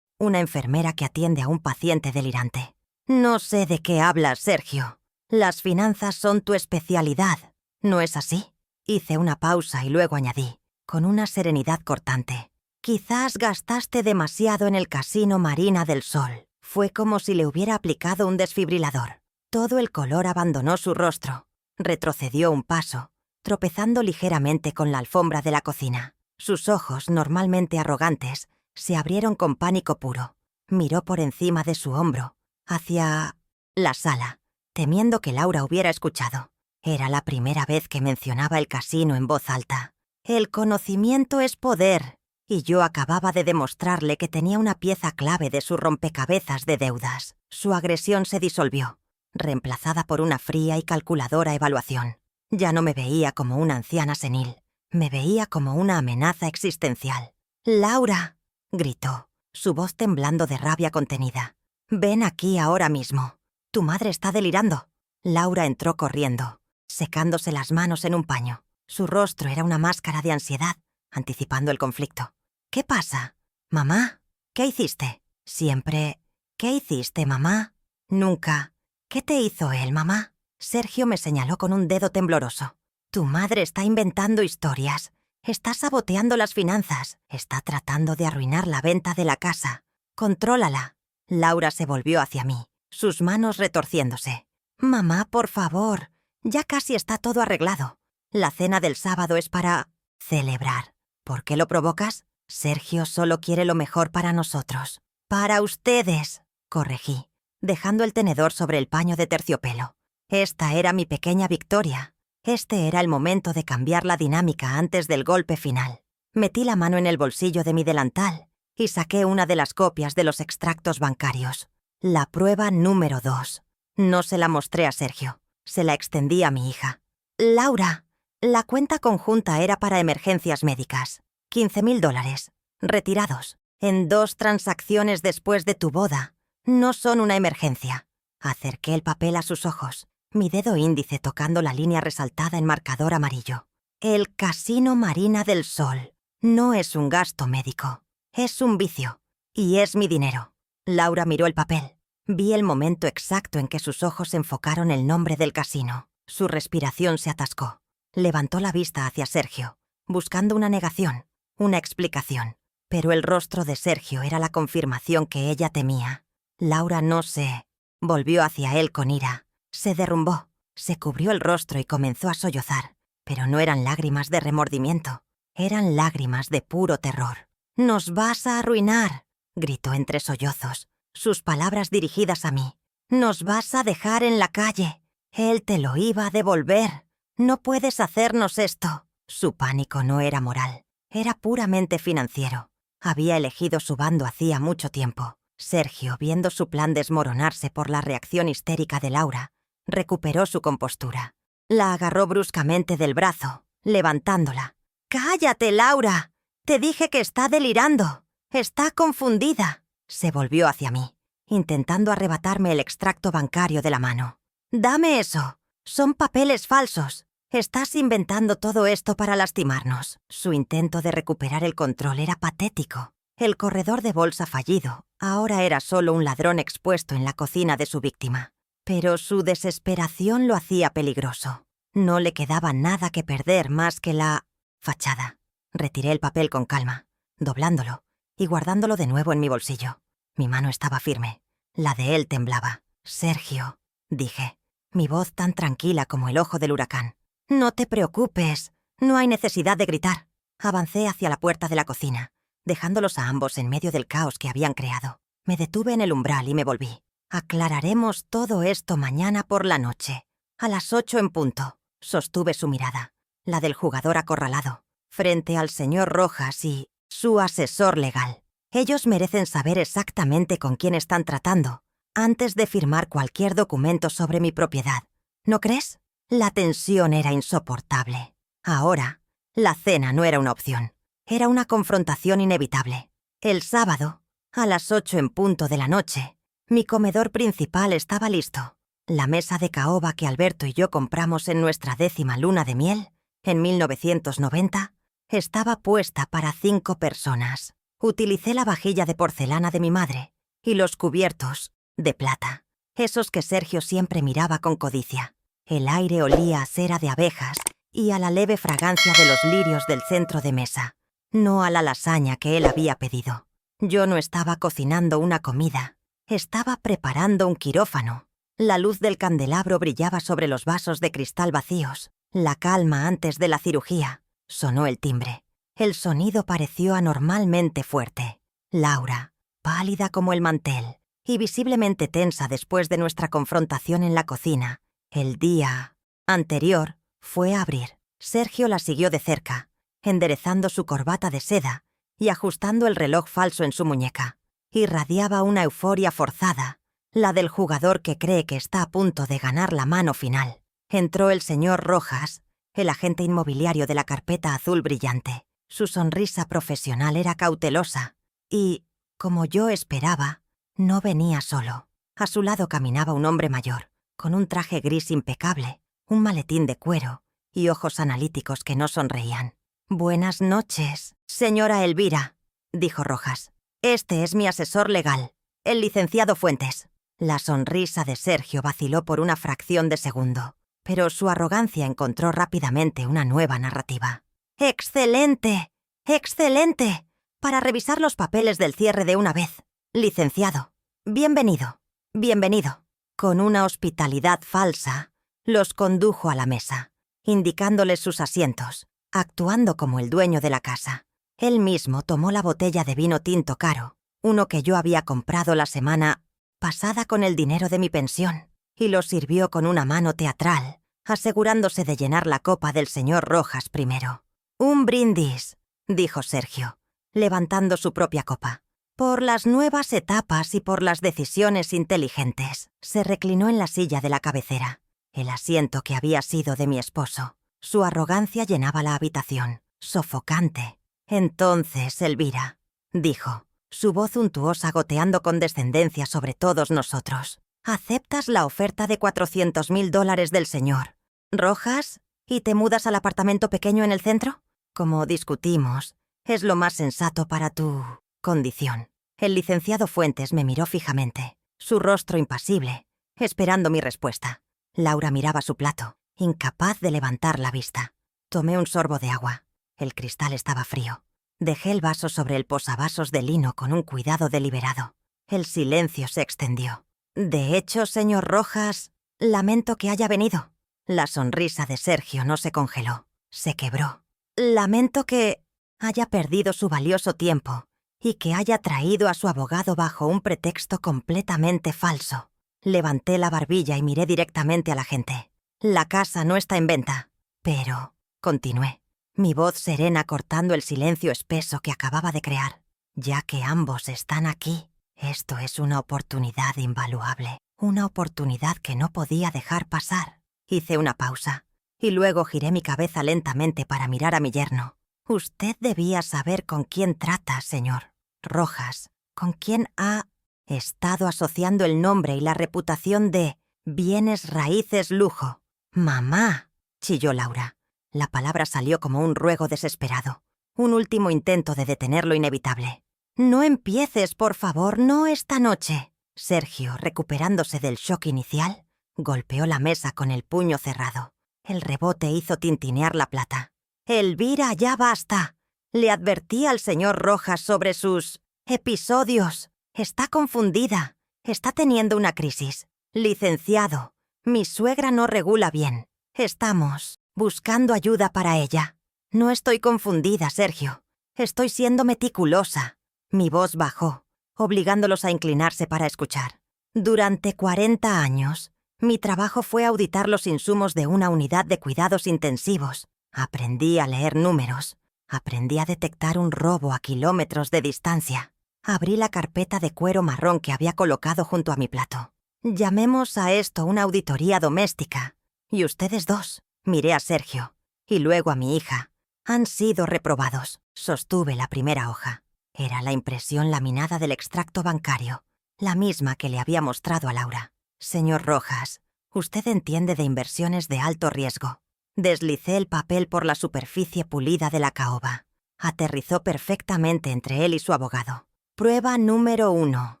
una enfermera que atiende a un paciente delirante. No sé de qué hablas, Sergio. Las finanzas son tu especialidad, ¿no es así? Hice una pausa y luego añadí, con una serenidad cortante. Quizás gastaste demasiado en el Casino Marina del Sol. Fue como si le hubiera aplicado un desfibrilador. Todo el color abandonó su rostro. Retrocedió un paso, tropezando ligeramente con la alfombra de la cocina. Sus ojos, normalmente arrogantes, se abrieron con pánico puro. Miró por encima de su hombro, hacia la sala, temiendo que Laura hubiera escuchado. Era la primera vez que mencionaba el casino en voz alta. El conocimiento es poder, y yo acababa de demostrarle que tenía una pieza clave de su rompecabezas de deudas. Su agresión se disolvió, reemplazada por una fría y calculadora evaluación. Ya no me veía como una anciana senil, me veía como una amenaza existencial. «¡Laura!», gritó, su voz temblando de rabia contenida. «Ven aquí ahora mismo. Tu madre está delirando». Laura entró corriendo, secándose las manos en un paño. Su rostro era una máscara de ansiedad, anticipando el conflicto. «¿Qué pasa? Mamá, ¿qué hiciste?» «Siempre. ¿Qué hiciste, mamá?» «Nunca. ¿Qué te hizo él, mamá?» Sergio me señaló con un dedo tembloroso. «Tu madre está inventando historias. Está saboteando las finanzas. Está tratando de arruinar la venta de la casa. Contrólala». Laura se volvió hacia mí, sus manos retorciéndose. «Mamá, por favor. Ya casi está todo arreglado. La cena del sábado es para celebrar. ¿Por qué lo provocas? Sergio solo quiere lo mejor para nosotros. Para ustedes», corregí, dejando el tenedor sobre el paño de terciopelo. Esta era mi pequeña victoria. Este era el momento de cambiar la dinámica antes del golpe final. Metí la mano en el bolsillo de mi delantal y saqué una de las copias de los extractos bancarios. La prueba número 2. No se la mostré a Sergio. Se la extendí a mi hija. «Laura, la cuenta conjunta era para emergencias médicas. $15,000. Retirados. En 2 transacciones después de tu boda. No son una emergencia». Acerqué el papel a sus ojos, mi dedo índice tocando la línea resaltada en marcador amarillo. «El Casino Marina del Sol no es un gasto médico. Es un vicio. Y es mi dinero». Laura miró el papel. Vi el momento exacto en que sus ojos enfocaron el nombre del casino. Su respiración se atascó. Levantó la vista hacia Sergio, buscando una negación, una explicación. Pero el rostro de Sergio era la confirmación que ella temía. «Laura, no sé». Volvió hacia él con ira. Se derrumbó, se cubrió el rostro y comenzó a sollozar. Pero no eran lágrimas de remordimiento, eran lágrimas de puro terror. «Nos vas a arruinar», gritó entre sollozos, sus palabras dirigidas a mí. «Nos vas a dejar en la calle. Él te lo iba a devolver. No puedes hacernos esto». Su pánico no era moral, era puramente financiero. Había elegido su bando hacía mucho tiempo. Sergio, viendo su plan desmoronarse por la reacción histérica de Laura, recuperó su compostura. La agarró bruscamente del brazo, levantándola. «¡Cállate, Laura! Te dije que está delirando. Está confundida». Se volvió hacia mí, intentando arrebatarme el extracto bancario de la mano. «Dame eso. Son papeles falsos. Estás inventando todo esto para lastimarnos». Su intento de recuperar el control era patético. El corredor de bolsa fallido ahora era solo un ladrón expuesto en la cocina de su víctima. Pero su desesperación lo hacía peligroso. No le quedaba nada que perder más que la fachada. Retiré el papel con calma, doblándolo y guardándolo de nuevo en mi bolsillo. Mi mano estaba firme. La de él temblaba. «Sergio», dije, mi voz tan tranquila como el ojo del huracán. «No te preocupes. No hay necesidad de gritar». Avancé hacia la puerta de la cocina, dejándolos a ambos en medio del caos que habían creado. Me detuve en el umbral y me volví. «Aclararemos todo esto mañana por la noche. A las 8 en punto». Sostuve su mirada, la del jugador acorralado, frente al señor Rojas y su asesor legal. Ellos merecen saber exactamente con quién están tratando antes de firmar cualquier documento sobre mi propiedad. ¿No crees? La tensión era insoportable. Ahora, la cena no era una opción. Era una confrontación inevitable. El sábado, a las 8 en punto de la noche, mi comedor principal estaba listo. La mesa de caoba que Alberto y yo compramos en nuestra 10ª luna de miel, en 1990, estaba puesta para 5 personas. Utilicé la vajilla de porcelana de mi madre y los cubiertos de plata, esos que Sergio siempre miraba con codicia. El aire olía a cera de abejas y a la leve fragancia de los lirios del centro de mesa. no a la lasaña que él había pedido. Yo no estaba cocinando una comida, estaba preparando un quirófano. La luz del candelabro brillaba sobre los vasos de cristal vacíos. La calma antes de la cirugía. Sonó el timbre. El sonido pareció anormalmente fuerte. Laura, pálida como el mantel, y visiblemente tensa después de nuestra confrontación en la cocina, el día anterior, fue a abrir. Sergio la siguió de cerca, enderezando su corbata de seda y ajustando el reloj falso en su muñeca. Irradiaba una euforia forzada, la del jugador que cree que está a punto de ganar la mano final. Entró el señor Rojas, el agente inmobiliario de la carpeta azul brillante. Su sonrisa profesional era cautelosa y, como yo esperaba, no venía solo. A su lado caminaba un hombre mayor, con un traje gris impecable, un maletín de cuero y ojos analíticos que no sonreían. «Buenas noches, señora Elvira», dijo Rojas. «Este es mi asesor legal, el licenciado Fuentes». La sonrisa de Sergio vaciló por una fracción de segundo, pero su arrogancia encontró rápidamente una nueva narrativa. «¡Excelente! ¡Excelente! Para revisar los papeles del cierre de una vez. Licenciado, bienvenido, bienvenido». Con una hospitalidad falsa, los condujo a la mesa, indicándoles sus asientos, actuando como el dueño de la casa. Él mismo tomó la botella de vino tinto caro, uno que yo había comprado la semana pasada con el dinero de mi pensión, y lo sirvió con una mano teatral, asegurándose de llenar la copa del señor Rojas primero. «Un brindis», dijo Sergio, levantando su propia copa. «Por las nuevas etapas y por las decisiones inteligentes». Se reclinó en la silla de la cabecera, el asiento que había sido de mi esposo. Su arrogancia llenaba la habitación, sofocante. «Entonces, Elvira», dijo, su voz untuosa goteando con descendencia sobre todos nosotros, «¿aceptas la oferta de $400,000 del señor Rojas y te mudas al apartamento pequeño en el centro? Como discutimos, es lo más sensato para tu condición». El licenciado Fuentes me miró fijamente, su rostro impasible, esperando mi respuesta. Laura miraba su plato, incapaz de levantar la vista. Tomé un sorbo de agua. El cristal estaba frío. Dejé el vaso sobre el posavasos de lino con un cuidado deliberado. El silencio se extendió. «De hecho, señor Rojas, lamento que haya venido». La sonrisa de Sergio no se congeló, se quebró. «Lamento que haya perdido su valioso tiempo y que haya traído a su abogado bajo un pretexto completamente falso». Levanté la barbilla y miré directamente a la gente. «La casa no está en venta». «Pero», continué, mi voz serena cortando el silencio espeso que acababa de crear, «ya que ambos están aquí, esto es una oportunidad invaluable, una oportunidad que no podía dejar pasar». Hice una pausa, y luego giré mi cabeza lentamente para mirar a mi yerno. «Usted debía saber con quién trata, señor Rojas, con quién ha estado asociando el nombre y la reputación de Bienes Raíces Lujo». «Mamá», chilló Laura. La palabra salió como un ruego desesperado, un último intento de detener lo inevitable. «No empieces, por favor, no esta noche». Sergio, recuperándose del shock inicial, golpeó la mesa con el puño cerrado. El rebote hizo tintinear la plata. «Elvira, ya basta. Le advertí al señor Rojas sobre sus episodios. Está confundida. Está teniendo una crisis. Licenciado, mi suegra no regula bien. Estamos buscando ayuda para ella». «No estoy confundida, Sergio. Estoy siendo meticulosa». Mi voz bajó, obligándolos a inclinarse para escuchar. «Durante 40 años, mi trabajo fue auditar los insumos de una unidad de cuidados intensivos. Aprendí a leer números. Aprendí a detectar un robo a kilómetros de distancia. Abrí la carpeta de cuero marrón que había colocado junto a mi plato. Llamemos a esto una auditoría doméstica. Y ustedes dos», miré a Sergio, y luego a mi hija, «han sido reprobados». Sostuve la primera hoja. Era la impresión laminada del extracto bancario, la misma que le había mostrado a Laura. «Señor Rojas, usted entiende de inversiones de alto riesgo». Deslicé el papel por la superficie pulida de la caoba. Aterrizó perfectamente entre él y su abogado. «Prueba número 1.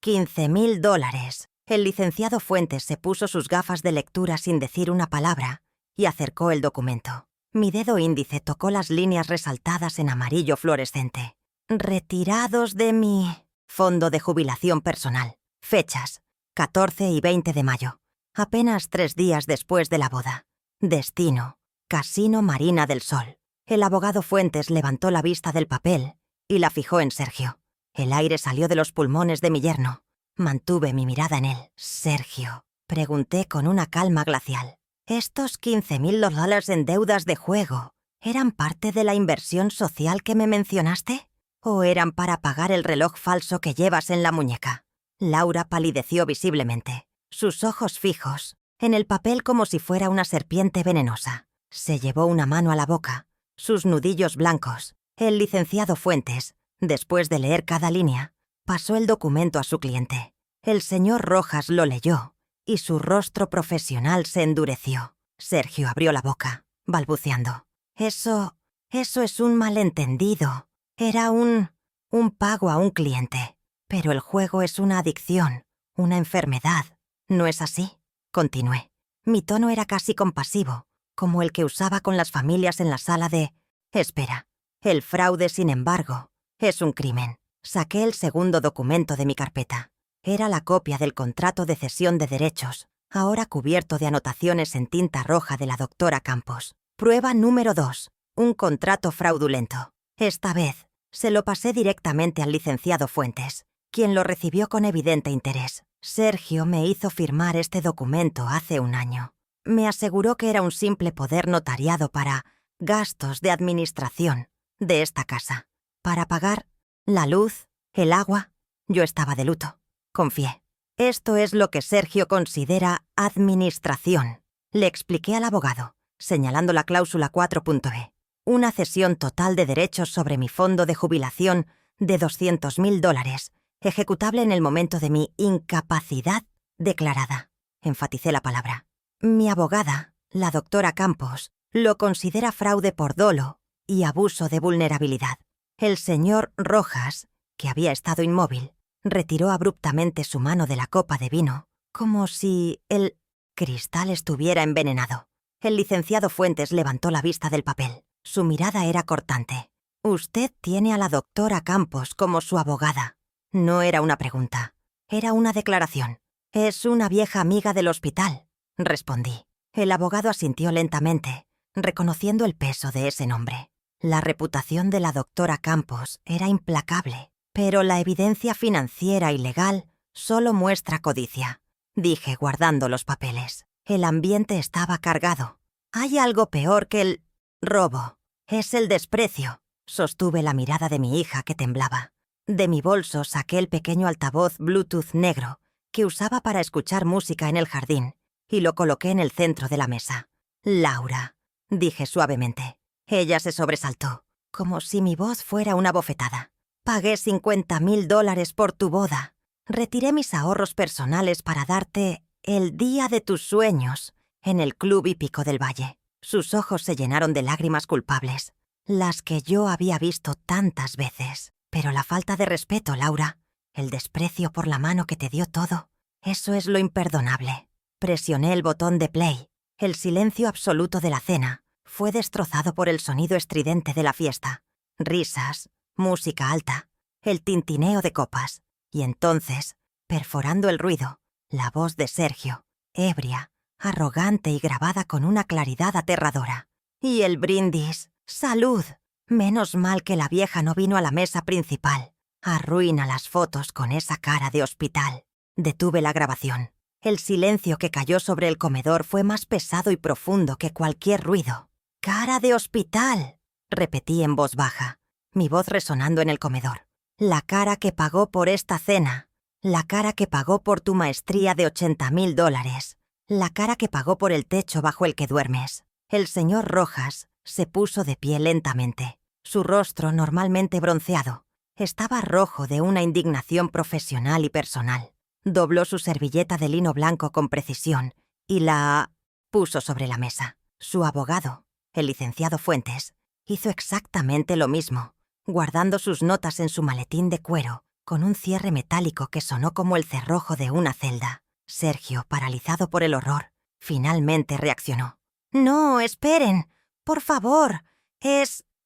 $15,000. El licenciado Fuentes se puso sus gafas de lectura sin decir una palabra y acercó el documento. Mi dedo índice tocó las líneas resaltadas en amarillo fluorescente. Retirados de mi fondo de jubilación personal. Fechas: 14 y 20 de mayo. Apenas 3 días después de la boda. Destino: Casino Marina del Sol. El abogado Fuentes levantó la vista del papel y la fijó en Sergio. El aire salió de los pulmones de mi yerno. Mantuve mi mirada en él. «Sergio», pregunté con una calma glacial. «¿Estos $15.000 en deudas de juego eran parte de la inversión social que me mencionaste? ¿O eran para pagar el reloj falso que llevas en la muñeca?» Laura palideció visiblemente, sus ojos fijos en el papel como si fuera una serpiente venenosa. Se llevó una mano a la boca, sus nudillos blancos. El licenciado Fuentes, después de leer cada línea, pasó el documento a su cliente. El señor Rojas lo leyó y su rostro profesional se endureció. Sergio abrió la boca, balbuceando. Eso es un malentendido. Era un pago a un cliente. Pero el juego es una adicción, una enfermedad. ¿No es así?, continué. Mi tono era casi compasivo, como el que usaba con las familias en la sala de... Espera. El fraude, sin embargo, es un crimen. Saqué el segundo documento de mi carpeta. Era la copia del contrato de cesión de derechos, ahora cubierto de anotaciones en tinta roja de la doctora Campos. Prueba número 2. Un contrato fraudulento. Esta vez se lo pasé directamente al licenciado Fuentes, quien lo recibió con evidente interés. Sergio me hizo firmar este documento hace un año. Me aseguró que era un simple poder notariado para gastos de administración de esta casa. Para pagar la luz, el agua. Yo estaba de luto. Confié. Esto es lo que Sergio considera administración. Le expliqué al abogado, señalando la cláusula 4.e. Una cesión total de derechos sobre mi fondo de jubilación de $200.000, ejecutable en el momento de mi incapacidad declarada. Enfaticé la palabra. Mi abogada, la doctora Campos, lo considera fraude por dolo y abuso de vulnerabilidad. El señor Rojas, que había estado inmóvil, retiró abruptamente su mano de la copa de vino, como si el cristal estuviera envenenado. El licenciado Fuentes levantó la vista del papel. Su mirada era cortante. «Usted tiene a la doctora Campos como su abogada». No era una pregunta, era una declaración. «Es una vieja amiga del hospital», respondí. El abogado asintió lentamente, reconociendo el peso de ese nombre. La reputación de la doctora Campos era implacable, pero la evidencia financiera y legal solo muestra codicia, dije guardando los papeles. El ambiente estaba cargado. «Hay algo peor que el robo. Es el desprecio». Sostuve la mirada de mi hija que temblaba. De mi bolso saqué el pequeño altavoz Bluetooth negro que usaba para escuchar música en el jardín y lo coloqué en el centro de la mesa. «Laura», dije suavemente. Ella se sobresaltó, como si mi voz fuera una bofetada. «Pagué $50.000 por tu boda. Retiré mis ahorros personales para darte el día de tus sueños en el Club Hípico del Valle». Sus ojos se llenaron de lágrimas culpables, las que yo había visto tantas veces. «Pero la falta de respeto, Laura, el desprecio por la mano que te dio todo, eso es lo imperdonable». Presioné el botón de play. El silencio absoluto de la cena fue destrozado por el sonido estridente de la fiesta. Risas, música alta, el tintineo de copas. Y entonces, perforando el ruido, la voz de Sergio, ebria, arrogante y grabada con una claridad aterradora. «Y el brindis. ¡Salud! Menos mal que la vieja no vino a la mesa principal. Arruina las fotos con esa cara de hospital». Detuve la grabación. El silencio que cayó sobre el comedor fue más pesado y profundo que cualquier ruido. «Cara de hospital», repetí en voz baja, mi voz resonando en el comedor. «La cara que pagó por esta cena. La cara que pagó por tu maestría de $80.000. La cara que pagó por el techo bajo el que duermes». El señor Rojas se puso de pie lentamente. Su rostro, normalmente bronceado, estaba rojo de una indignación profesional y personal. Dobló su servilleta de lino blanco con precisión y la puso sobre la mesa. Su abogado, el licenciado Fuentes, hizo exactamente lo mismo, guardando sus notas en su maletín de cuero, con un cierre metálico que sonó como el cerrojo de una celda. Sergio, paralizado por el horror, finalmente reaccionó. «No, esperen. Por favor,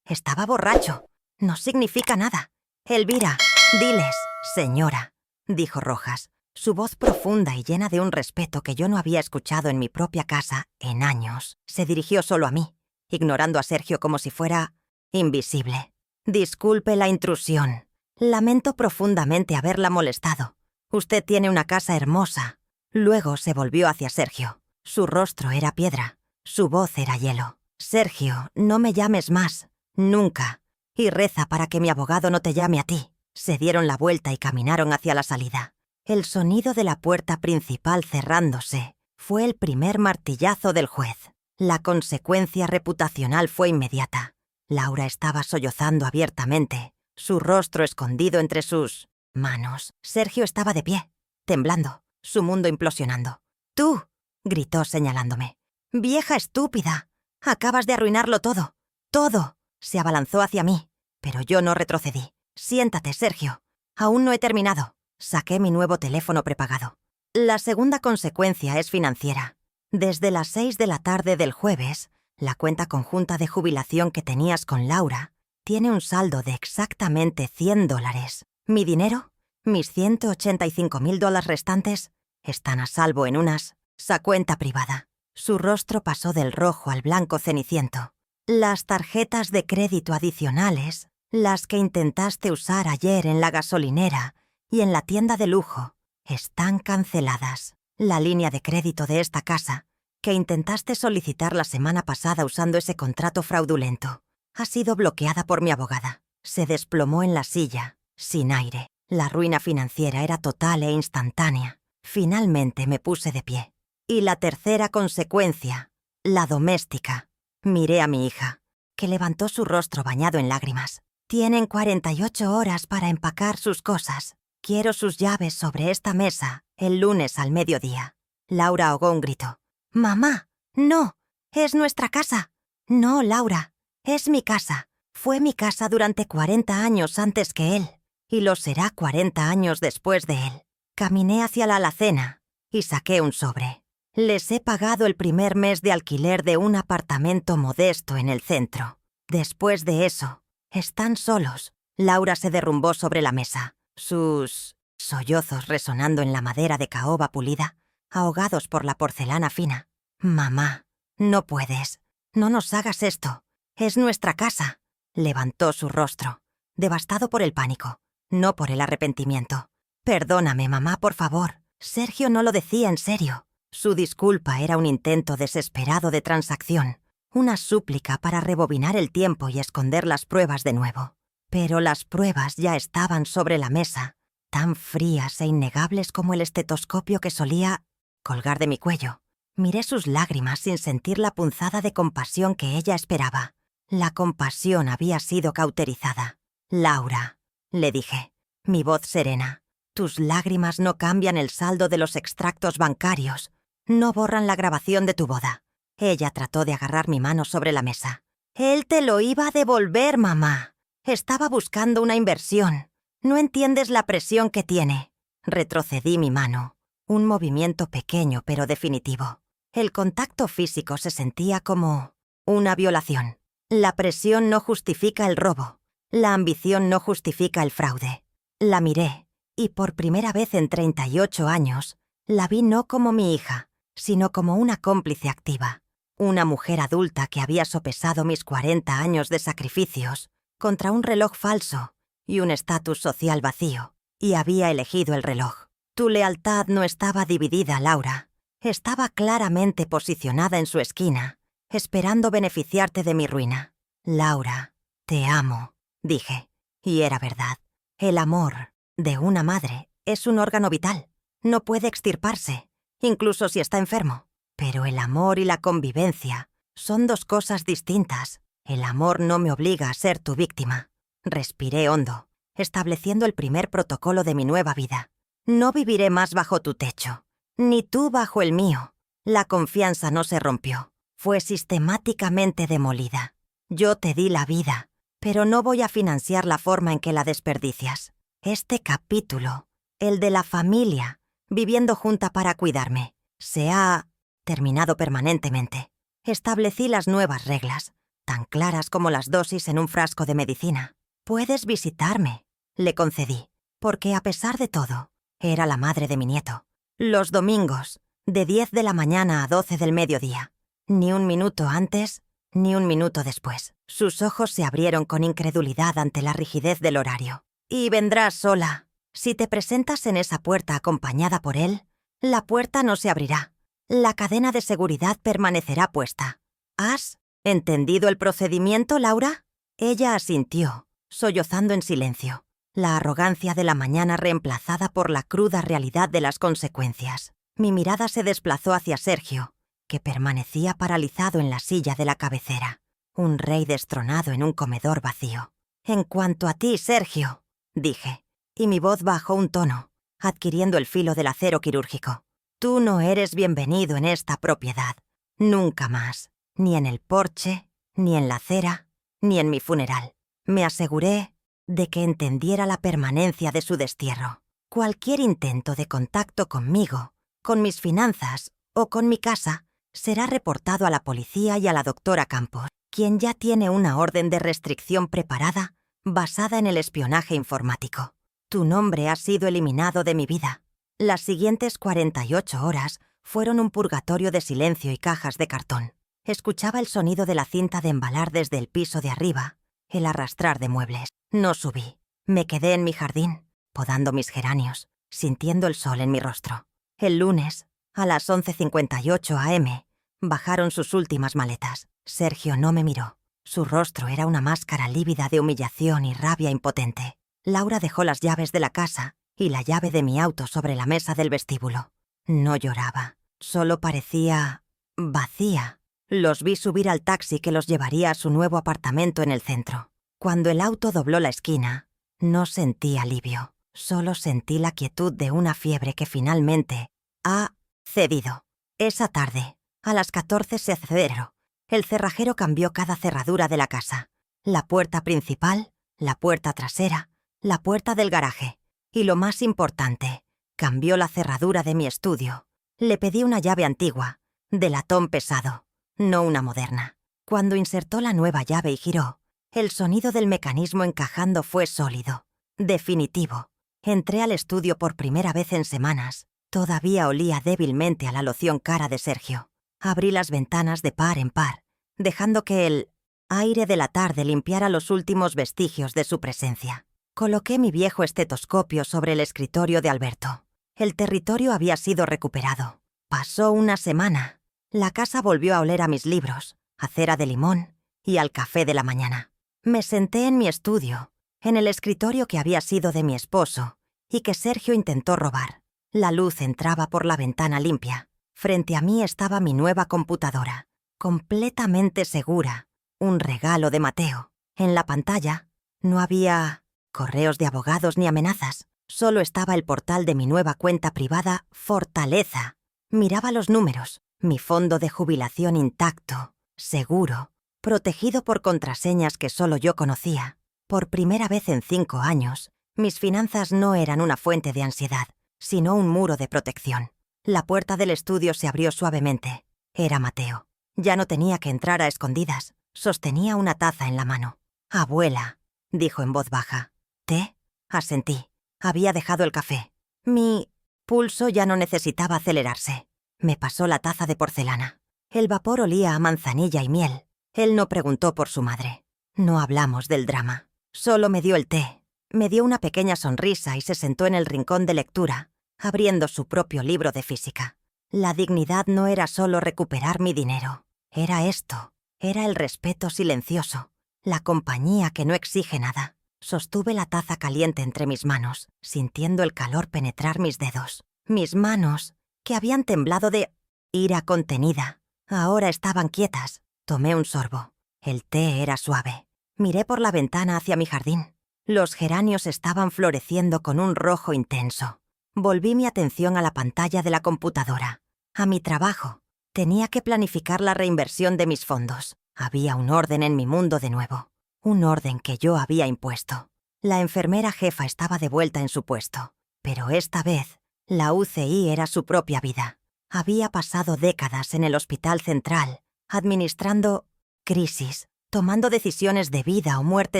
Estaba borracho. No significa nada. Elvira, diles, señora, dijo Rojas. Su voz profunda y llena de un respeto que yo no había escuchado en mi propia casa en años. Se dirigió solo a mí, ignorando a Sergio como si fuera invisible. Disculpe la intrusión. Lamento profundamente haberla molestado. Usted tiene una casa hermosa. Luego se volvió hacia Sergio. Su rostro era piedra. Su voz era hielo. Sergio, no me llames más. Nunca. Y reza para que mi abogado no te llame a ti. Se dieron la vuelta y caminaron hacia la salida. El sonido de la puerta principal cerrándose fue el primer martillazo del juez. La consecuencia reputacional fue inmediata. Laura estaba sollozando abiertamente, su rostro escondido entre sus manos. Sergio estaba de pie, temblando, su mundo implosionando. «¡Tú!», gritó señalándome. «¡Vieja estúpida! Acabas de arruinarlo todo. ¡Todo!». Se abalanzó hacia mí, pero yo no retrocedí. «Siéntate, Sergio. Aún no he terminado». Saqué mi nuevo teléfono prepagado. La segunda consecuencia es financiera. Desde las 6 de la tarde del jueves, la cuenta conjunta de jubilación que tenías con Laura tiene un saldo de exactamente $100. Mi dinero, mis $185.000 restantes, están a salvo en esa cuenta privada. Su rostro pasó del rojo al blanco ceniciento. Las tarjetas de crédito adicionales, las que intentaste usar ayer en la gasolinera y en la tienda de lujo, están canceladas. La línea de crédito de esta casa, que intentaste solicitar la semana pasada usando ese contrato fraudulento, ha sido bloqueada por mi abogada. Se desplomó en la silla, sin aire. La ruina financiera era total e instantánea. Finalmente me puse de pie. Y la tercera consecuencia, la doméstica. Miré a mi hija, que levantó su rostro bañado en lágrimas. Tienen 48 horas para empacar sus cosas. Quiero sus llaves sobre esta mesa el lunes al mediodía. Laura ahogó un grito. «¡Mamá! ¡No! ¡Es nuestra casa!». «No, Laura. Es mi casa. Fue mi casa durante 40 años antes que él. Y lo será 40 años después de él». Caminé hacia la alacena y saqué un sobre. Les he pagado el primer mes de alquiler de un apartamento modesto en el centro. Después de eso, están solos. Laura se derrumbó sobre la mesa, sus sollozos resonando en la madera de caoba pulida, ahogados por la porcelana fina. «Mamá, no puedes. No nos hagas esto. Es nuestra casa». Levantó su rostro, devastado por el pánico, no por el arrepentimiento. «Perdóname, mamá, por favor». Sergio no lo decía en serio. Su disculpa era un intento desesperado de transacción, una súplica para rebobinar el tiempo y esconder las pruebas de nuevo. Pero las pruebas ya estaban sobre la mesa, tan frías e innegables como el estetoscopio que solía colgar de mi cuello. Miré sus lágrimas sin sentir la punzada de compasión que ella esperaba. La compasión había sido cauterizada. «Laura», le dije, mi voz serena, «tus lágrimas no cambian el saldo de los extractos bancarios, no borran la grabación de tu boda». Ella trató de agarrar mi mano sobre la mesa. «Él te lo iba a devolver, mamá. Estaba buscando una inversión. No entiendes la presión que tiene». Retrocedí mi mano. Un movimiento pequeño pero definitivo. El contacto físico se sentía como una violación. La presión no justifica el robo. La ambición no justifica el fraude. La miré, y por primera vez en 38 años, la vi no como mi hija, sino como una cómplice activa. Una mujer adulta que había sopesado mis 40 años de sacrificios contra un reloj falso y un estatus social vacío, y había elegido el reloj. Tu lealtad no estaba dividida, Laura. Estaba claramente posicionada en su esquina, esperando beneficiarte de mi ruina. «Laura, te amo», dije. Y era verdad. El amor de una madre es un órgano vital. No puede extirparse, incluso si está enfermo. Pero el amor y la convivencia son dos cosas distintas. El amor no me obliga a ser tu víctima. Respiré hondo, estableciendo el primer protocolo de mi nueva vida. No viviré más bajo tu techo, ni tú bajo el mío. La confianza no se rompió, fue sistemáticamente demolida. Yo te di la vida, pero no voy a financiar la forma en que la desperdicias. Este capítulo, el de la familia, viviendo junta para cuidarme, se ha terminado permanentemente. Establecí las nuevas reglas. tan claras como las dosis en un frasco de medicina. «Puedes visitarme», le concedí, porque a pesar de todo, era la madre de mi nieto. Los domingos, de 10 de la mañana a 12 del mediodía. Ni un minuto antes, ni un minuto después. Sus ojos se abrieron con incredulidad ante la rigidez del horario. «Y vendrás sola. Si te presentas en esa puerta acompañada por él, la puerta no se abrirá. La cadena de seguridad permanecerá puesta. ¿Has entendido el procedimiento, Laura?» Ella asintió, sollozando en silencio. La arrogancia de la mañana reemplazada por la cruda realidad de las consecuencias. Mi mirada se desplazó hacia Sergio, que permanecía paralizado en la silla de la cabecera. Un rey destronado en un comedor vacío. «En cuanto a ti, Sergio», dije, y mi voz bajó un tono, adquiriendo el filo del acero quirúrgico. «Tú no eres bienvenido en esta propiedad. Nunca más. Ni en el porche, ni en la acera, ni en mi funeral». Me aseguré de que entendiera la permanencia de su destierro. Cualquier intento de contacto conmigo, con mis finanzas o con mi casa será reportado a la policía y a la doctora Campos, quien ya tiene una orden de restricción preparada basada en el espionaje informático. Tu nombre ha sido eliminado de mi vida. Las siguientes 48 horas fueron un purgatorio de silencio y cajas de cartón. Escuchaba el sonido de la cinta de embalar desde el piso de arriba, el arrastrar de muebles. No subí. Me quedé en mi jardín, podando mis geranios, sintiendo el sol en mi rostro. El lunes, a las 11:58 am, bajaron sus últimas maletas. Sergio no me miró. Su rostro era una máscara lívida de humillación y rabia impotente. Laura dejó las llaves de la casa y la llave de mi auto sobre la mesa del vestíbulo. No lloraba, solo parecía vacía. Los vi subir al taxi que los llevaría a su nuevo apartamento en el centro. Cuando el auto dobló la esquina, no sentí alivio. Solo sentí la quietud de una fiebre que finalmente ha cedido. Esa tarde, a las 14:00, el cerrajero cambió cada cerradura de la casa. La puerta principal, la puerta trasera, la puerta del garaje. Y lo más importante, cambió la cerradura de mi estudio. Le pedí una llave antigua, de latón pesado, no una moderna. Cuando insertó la nueva llave y giró, el sonido del mecanismo encajando fue sólido, definitivo. Entré al estudio por primera vez en semanas. Todavía olía débilmente a la loción cara de Sergio. Abrí las ventanas de par en par, dejando que el aire de la tarde limpiara los últimos vestigios de su presencia. Coloqué mi viejo estetoscopio sobre el escritorio de Alberto. El territorio había sido recuperado. Pasó una semana. La casa volvió a oler a mis libros, a cera de limón y al café de la mañana. Me senté en mi estudio, en el escritorio que había sido de mi esposo y que Sergio intentó robar. La luz entraba por la ventana limpia. Frente a mí estaba mi nueva computadora, completamente segura, un regalo de Mateo. En la pantalla no había correos de abogados ni amenazas. Solo estaba el portal de mi nueva cuenta privada Fortaleza. Miraba los números, mi fondo de jubilación intacto, seguro, protegido por contraseñas que solo yo conocía. Por primera vez en 5 años, mis finanzas no eran una fuente de ansiedad, sino un muro de protección. La puerta del estudio se abrió suavemente. Era Mateo. Ya no tenía que entrar a escondidas. Sostenía una taza en la mano. «Abuela», dijo en voz baja. «¿Té?» Asentí. Había dejado el café. Mi pulso ya no necesitaba acelerarse. Me pasó la taza de porcelana. El vapor olía a manzanilla y miel. Él no preguntó por su madre. No hablamos del drama. Solo me dio el té. Me dio una pequeña sonrisa y se sentó en el rincón de lectura, abriendo su propio libro de física. La dignidad no era solo recuperar mi dinero. Era esto. Era el respeto silencioso. La compañía que no exige nada. Sostuve la taza caliente entre mis manos, sintiendo el calor penetrar mis dedos. Mis manos, que habían temblado de ira contenida, ahora estaban quietas. Tomé un sorbo. El té era suave. Miré por la ventana hacia mi jardín. Los geranios estaban floreciendo con un rojo intenso. Volví mi atención a la pantalla de la computadora, a mi trabajo. Tenía que planificar la reinversión de mis fondos. Había un orden en mi mundo de nuevo. Un orden que yo había impuesto. La enfermera jefa estaba de vuelta en su puesto. Pero esta vez, la UCI era su propia vida. Había pasado décadas en el hospital central, administrando crisis, tomando decisiones de vida o muerte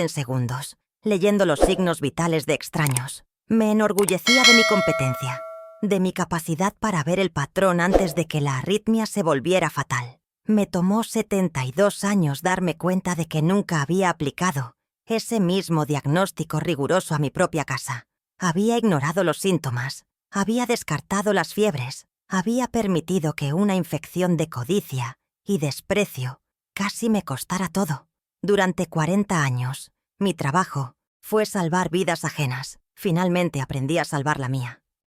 en segundos, leyendo los signos vitales de extraños. Me enorgullecía de mi competencia, de mi capacidad para ver el patrón antes de que la arritmia se volviera fatal. Me tomó 72 años darme cuenta de que nunca había aplicado ese mismo diagnóstico riguroso a mi propia casa. Había ignorado los síntomas, había descartado las fiebres, había permitido que una infección de codicia y desprecio casi me costara todo. Durante 40 años, mi trabajo fue salvar vidas ajenas. Finalmente aprendí a salvar la mía.